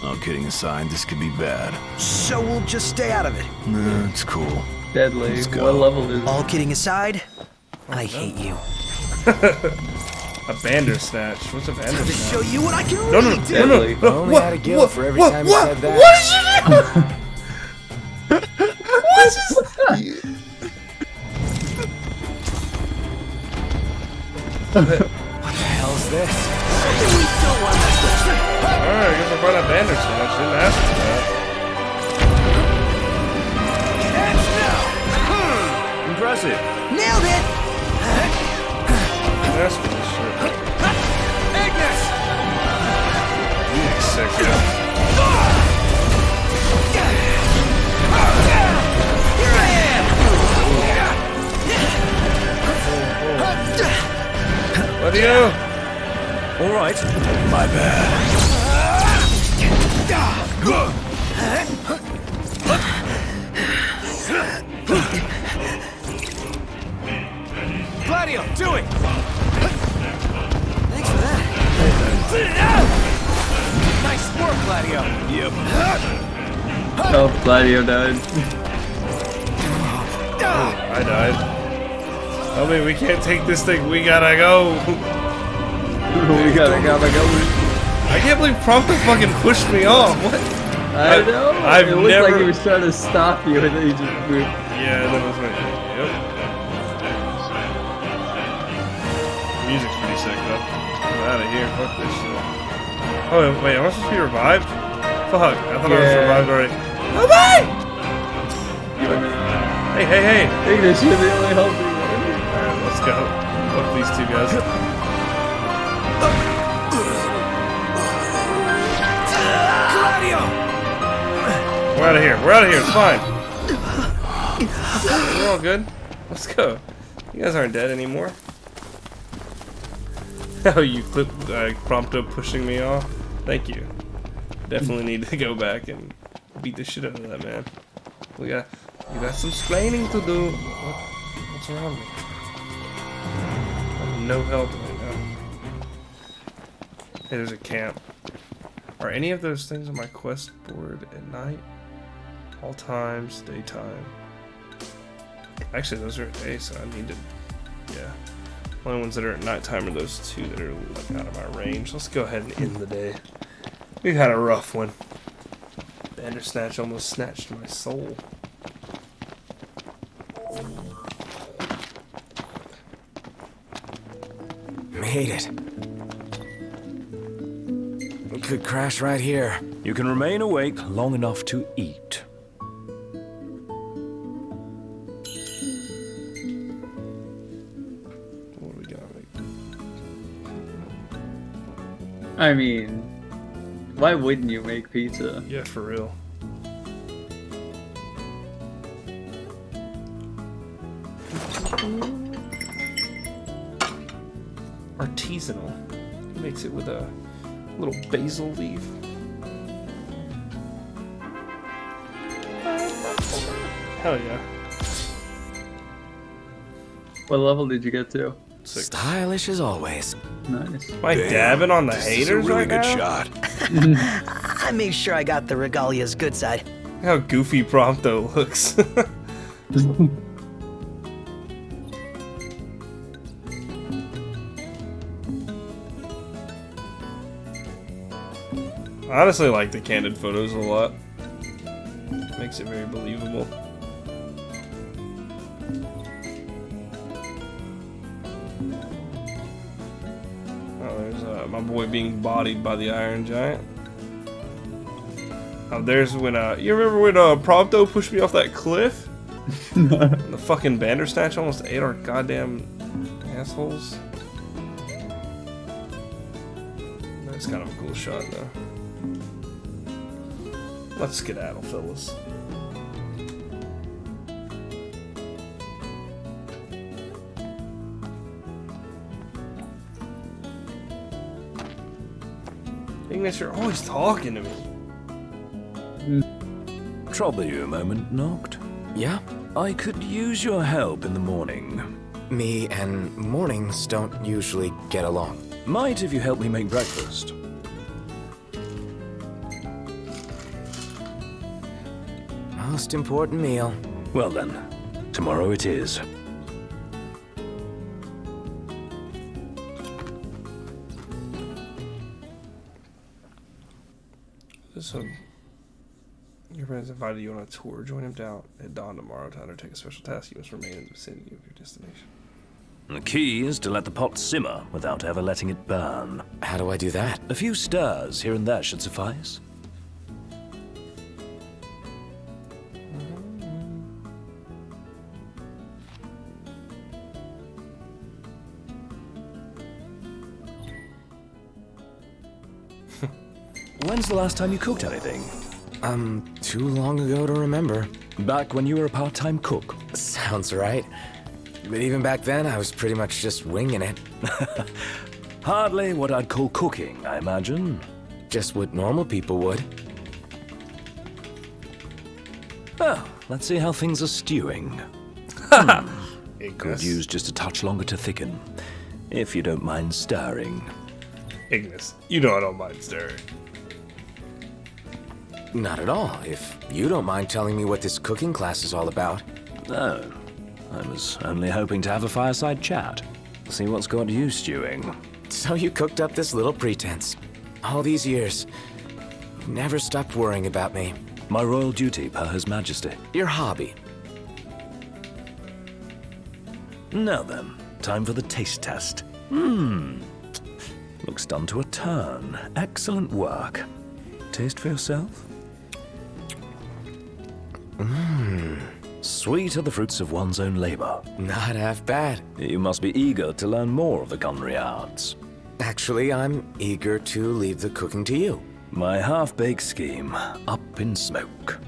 All kidding aside, this could be bad. So we'll just stay out of it. Nah, it's cool. Deadly. Let's go. What level is it? All kidding aside, I hate you. A Bandersnatch. What's a Bandersnatch? To show you what I can No, really no, do. no, no, I no. only What? had a guilt What? for every What? time you What? said that. What did you do? What the hell's this? Alright, I guess I'll find a Bandersnatch. Didn't ask for that. Impressive. Nailed it. Didn't ask for this shit. Ignis! You look sick, yeah. Here I am. What do you? All right. My bad. Gladio, do it! Thanks for that. Nice work, Gladio. Yep. Oh, Gladio died. I died. Tell me we can't take this thing. We gotta go. We gotta go. I can't believe Prompto fucking pushed me off. What? I know. I've it looked never. like he was trying to stop you, and then he just moved. Yeah, and then it was like, yep. Music's pretty sick though. I'm out of here. Fuck this shit. Oh wait, am I supposed to be revived? Fuck, I thought I was revived already. Bye-bye! Hey! Ignis, you're the only healthy one. Alright, let's go. Fuck these two guys. We're out of here. We're out of here. It's fine. We're all good. Let's go. You guys aren't dead anymore. Oh, you clipped Prompto pushing me off. Thank you. Definitely need to go back and beat the shit out of that man. We got some splaining to do. What's around me? I have no health right now. Hey, there's a camp. Are any of those things on my quest board at night? All times, daytime. Actually, those are at day, so I need to. Yeah. Only ones that are at nighttime are those two that are like out of my range. Let's go ahead and end the day. We've had a rough one. Bandersnatch almost snatched my soul. Made it. We could crash right here. You can remain awake long enough to eat. What are we gonna make? I mean, why wouldn't you make pizza? Yeah, for real. Artisanal. Makes it with a little basil leaf. Hell yeah. What level did you get to? 6. Stylish as always. Nice. Am I dabbing on the This is a haters really right good now? shot. I made sure I got the Regalia's good side. How goofy Prompto looks. I honestly like the candid photos a lot. Makes it very believable. Oh, there's my boy being bodied by the Iron Giant. Oh, there's when you remember when Prompto pushed me off that cliff? The fucking Bandersnatch almost ate our goddamn assholes. That's kind of a cool shot though. Let's skedaddle, fellas. Ignis, you're always talking to me. Trouble you a moment, Noct? Yeah? I could use your help in the morning. Me and mornings don't usually get along. Might if you help me make breakfast. Most important meal. Well then, tomorrow it is. So, your friend has invited you on a tour. Join him down at dawn tomorrow to undertake a special task. You must remain in the vicinity of your destination. The key is to let the pot simmer without ever letting it burn. How do I do that? A few stirs here and there should suffice. When's the last time you cooked anything? Too long ago to remember. Back when you were a part-time cook. Sounds right. But even back then, I was pretty much just winging it. Hardly what I'd call cooking, I imagine. Just what normal people would. Well, let's see how things are stewing. Could use just a touch longer to thicken, if you don't mind stirring. Ignis, you know I don't mind stirring. Not at all, if you don't mind telling me what this cooking class is all about. No, I was only hoping to have a fireside chat. See what's got you stewing. So you cooked up this little pretense. All these years. You never stopped worrying about me. My royal duty, per His Majesty. Your hobby. Now then, time for the taste test. Looks done to a turn. Excellent work. Taste for yourself? Sweet are the fruits of one's own labor. Not half bad. You must be eager to learn more of the culinary arts. Actually, I'm eager to leave the cooking to you. My half-baked scheme, up in smoke.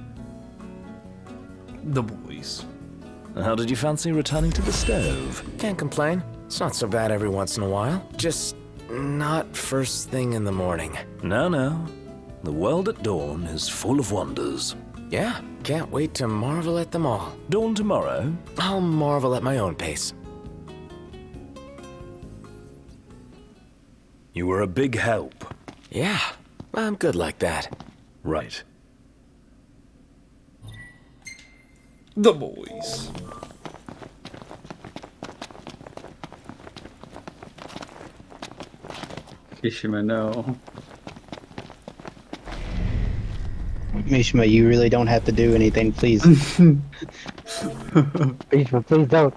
The boys. How did you fancy returning to the stove? Can't complain. It's not so bad every once in a while. Just not first thing in the morning. No. The world at dawn is full of wonders. Yeah, can't wait to marvel at them all. Dawn tomorrow? I'll marvel at my own pace. You were a big help. Yeah, I'm good like that. Right. The boys. Mishima, no. Mishima, you really don't have to do anything, please. Mishima, please don't.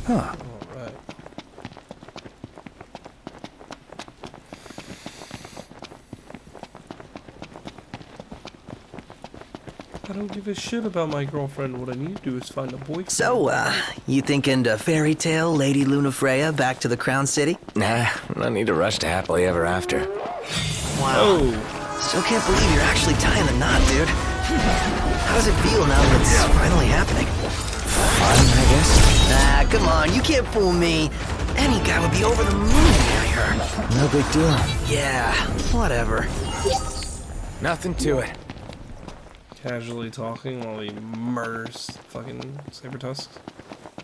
Huh. Alright. I don't give a shit about my girlfriend. What I need to do is find a boyfriend. So, you thinking to fairy tale Lady Lunafreya back to the Crown City? Nah, no need to rush to happily ever after. Wow. Oh. Still can't believe you're actually tying the knot, dude. How does it feel now that it's finally happening? Fun, I guess? Ah, come on, you can't fool me. Any guy would be over the moon to marry her. No big deal. Yeah, whatever. Nothing to it. Casually talking while he murders fucking Sabertusks.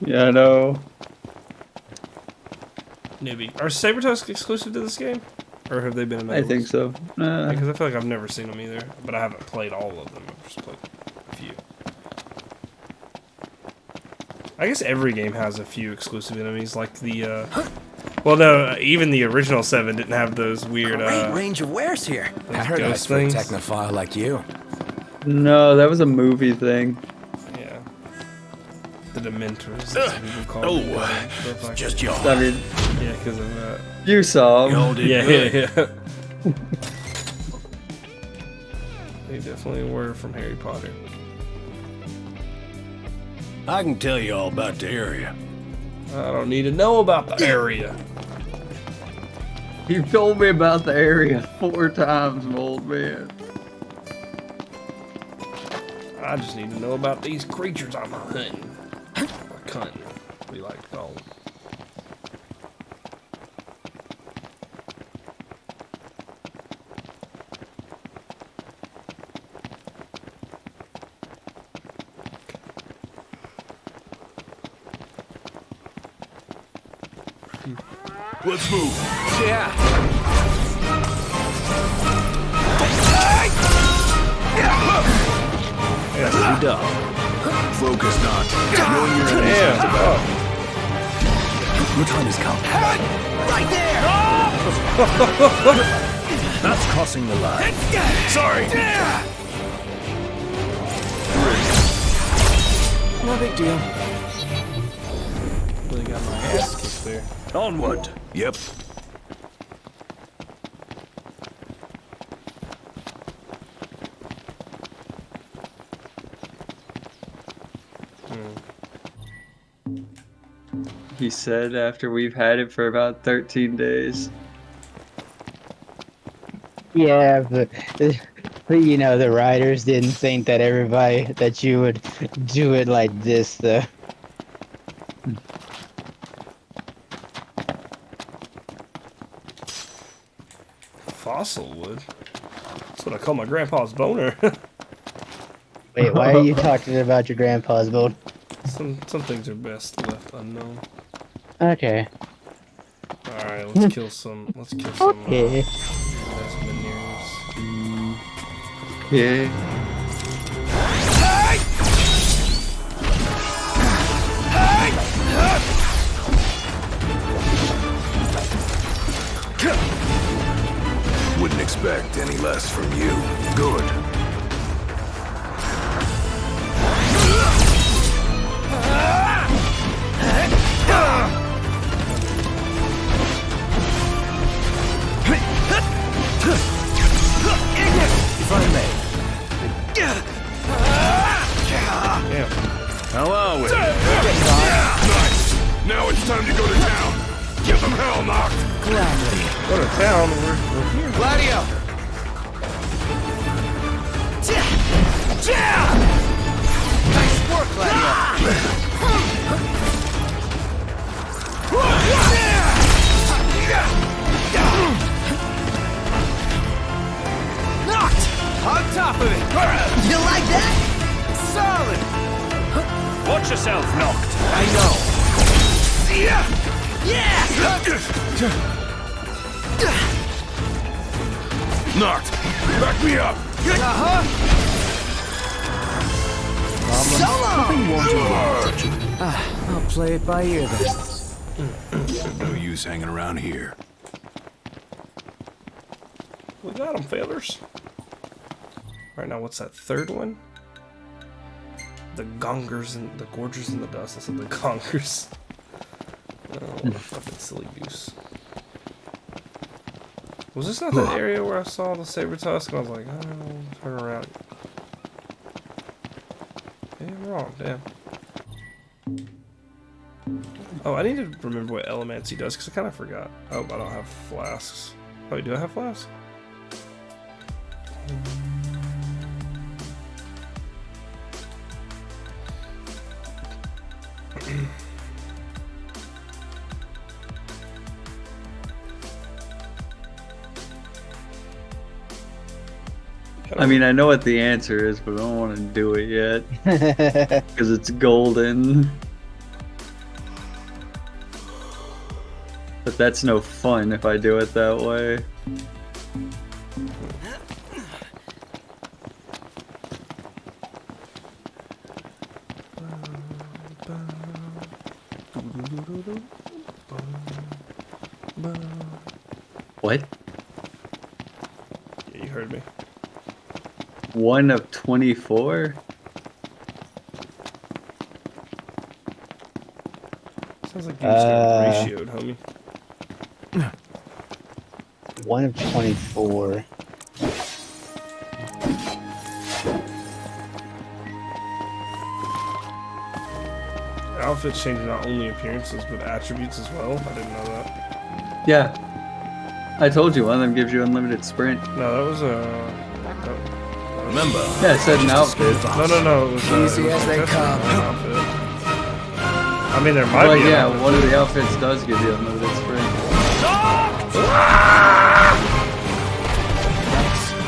Yeah, I know. Newbie. Are Sabertusks exclusive to this game? Or have they been in other I think ones? so. Because I feel like I've never seen them either. But I haven't played all of them. I've just played a few. I guess every game has a few exclusive enemies, like the, well, no, even the original 7 didn't have those weird, Great range of wares here. I heard it was for a technophile like you. No, that was a movie thing. Yeah. The Dementors, as people call them. Just y'all. I mean, yeah, because of that. You saw them. Y'all did Yeah. good. They definitely were from Harry Potter. I can tell you all about the area. I don't need to know about the area. You've told me about the area 4 times, old man. I just need to know about these creatures I'm hunting. Or cunting, we like to call them. Let's move. Yeah. Yes, we done. Focus, not. Knowing your enemies Damn. is about. Your time has come. Right there! That's crossing the line. Sorry. No big deal. Really got my ass kicked there. Onward. Yep. He said after we've had it for about 13 days. Yeah, but you know, the writers didn't think that that you would do it like this, though. Fossil wood? That's what I call my grandpa's boner. Wait, why are you talking about your grandpa's boat? Some things are best left unknown. Okay. Alright, let's kill some. Let's kill some. Okay. Vesmineers. Yeah. Wouldn't expect any less from you. Good. If I may. Damn. How are we? Nice. Now it's time to go to town. Give them hell, Knocked. Gladly. Go to town. We're here. Gladio! Nice work, Gladio! Knocked! On top of it! You like that? Solid! Watch yourself, Knocked. I know. Yeah! Knocked. Back me up. Uh-huh. So long! I'll play it by ear then. No use hanging around here. We got them, fellas. Alright, now what's that third one? The Gongers and the Gorgers in the Dust. I said the Gongers. Oh, what a fucking silly goose. Was this not that area where I saw the saber tusk? And I was like, oh, turn around. Yeah, I'm wrong, damn. Oh, I need to remember what Elemancy does, because I kind of forgot. Oh, I don't have flasks. Oh, do I have flasks? I mean, I know what the answer is, but I don't want to do it yet. Because it's golden. But that's no fun if I do it that way. What? Yeah, you heard me. 1 of 24? Sounds like you just got ratioed, homie. 1 of 24. outfits change not only appearances but attributes as well. I didn't know that. Yeah. I told you one of them gives you unlimited sprint. No, that was a. Remember? Yeah, it said an outfit. No. It was Easy as they come. Outfit. I mean, there might But be. yeah, one of the outfits does give you unlimited sprint.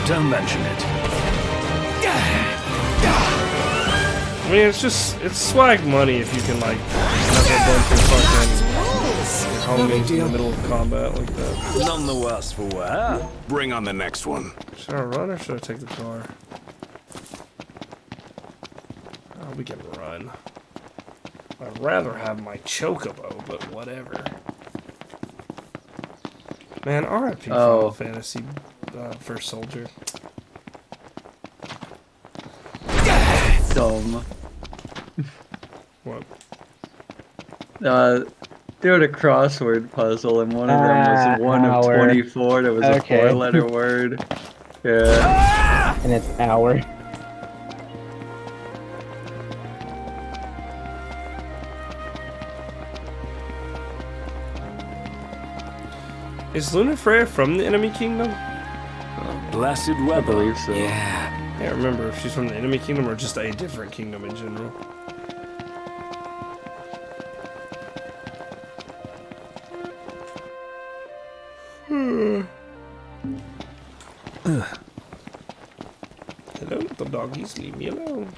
Don't mention it. I mean, it's swag money if you can like have a bunch of fucking homies in the middle of combat like that. None the worse for wear. Bring on the next one. Should I run or should I take the car? Oh, we can run. I'd rather have my chocobo, but whatever. Man, RIP Final Fantasy First Soldier. Dumb. What? Doing a crossword puzzle, and one of them was one of 24. There was a 4-letter word. Yeah. And it's hour. Is Lunafreya from the enemy kingdom? Blessed I believe so. Yeah. Yeah, remember if she's from the enemy kingdom or just a different kingdom in general. Hello, little doggies, leave me alone.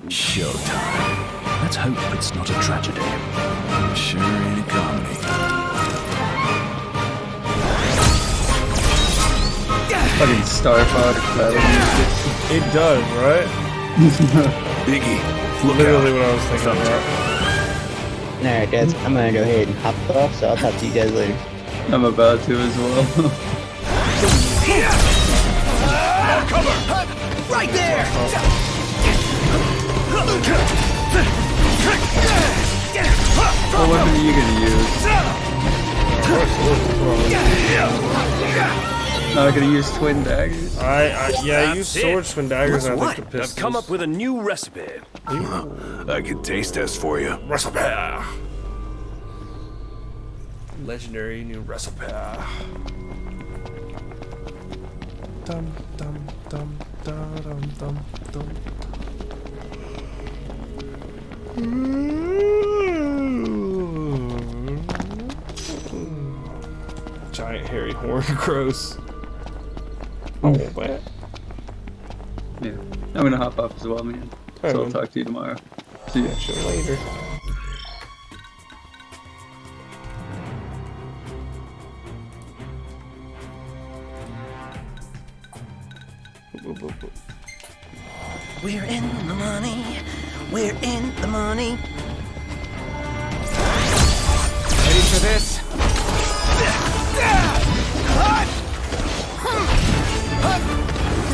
Showtime. Let's hope it's not a tragedy. Sure ain't a comedy. Fucking Star Fox battle music. It does, right? Biggie, look literally what I was thinking about. Alright guys, I'm gonna go ahead and hop off, so I'll talk to you guys later. I'm about to as well. Cover! Right there! What weapon are you gonna use? No, I'm gonna use twin daggers. Yeah, I use swords, twin daggers, and I think the pistols. I've come up with a new recipe. I can taste test for you. Recipe. Legendary new recipe. Dum dum dum dum dum dum. Giant hairy horn, gross. Oh, man. Yeah, I'm gonna hop off as well, man. So I'll talk to you tomorrow. See you. Catch you later. We're in the money. We're in the money. Ready for this?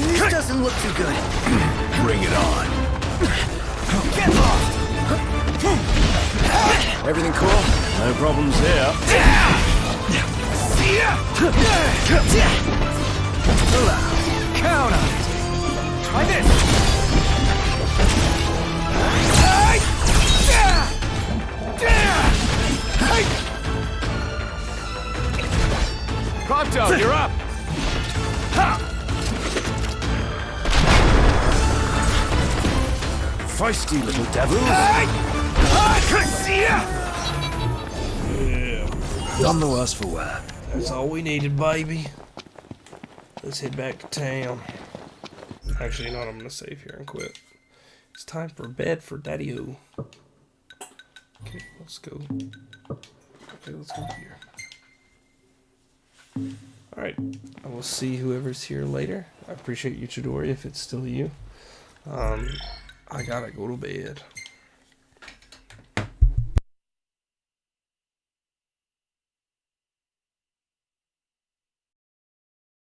This doesn't look too good. Bring it on. Get lost. Everything cool? No problems here. Count on it. Try this. Prompto, you're up. Feisty little devils. Yeah. None the worse for wear. That's all we needed, baby. Let's head back to town. Actually, you know what? I'm gonna save here and quit. It's time for bed for Daddy-O. Okay, let's go. Okay, let's go here. Alright, I will see whoever's here later. I appreciate you, Chidori, if it's still you. I gotta go to bed.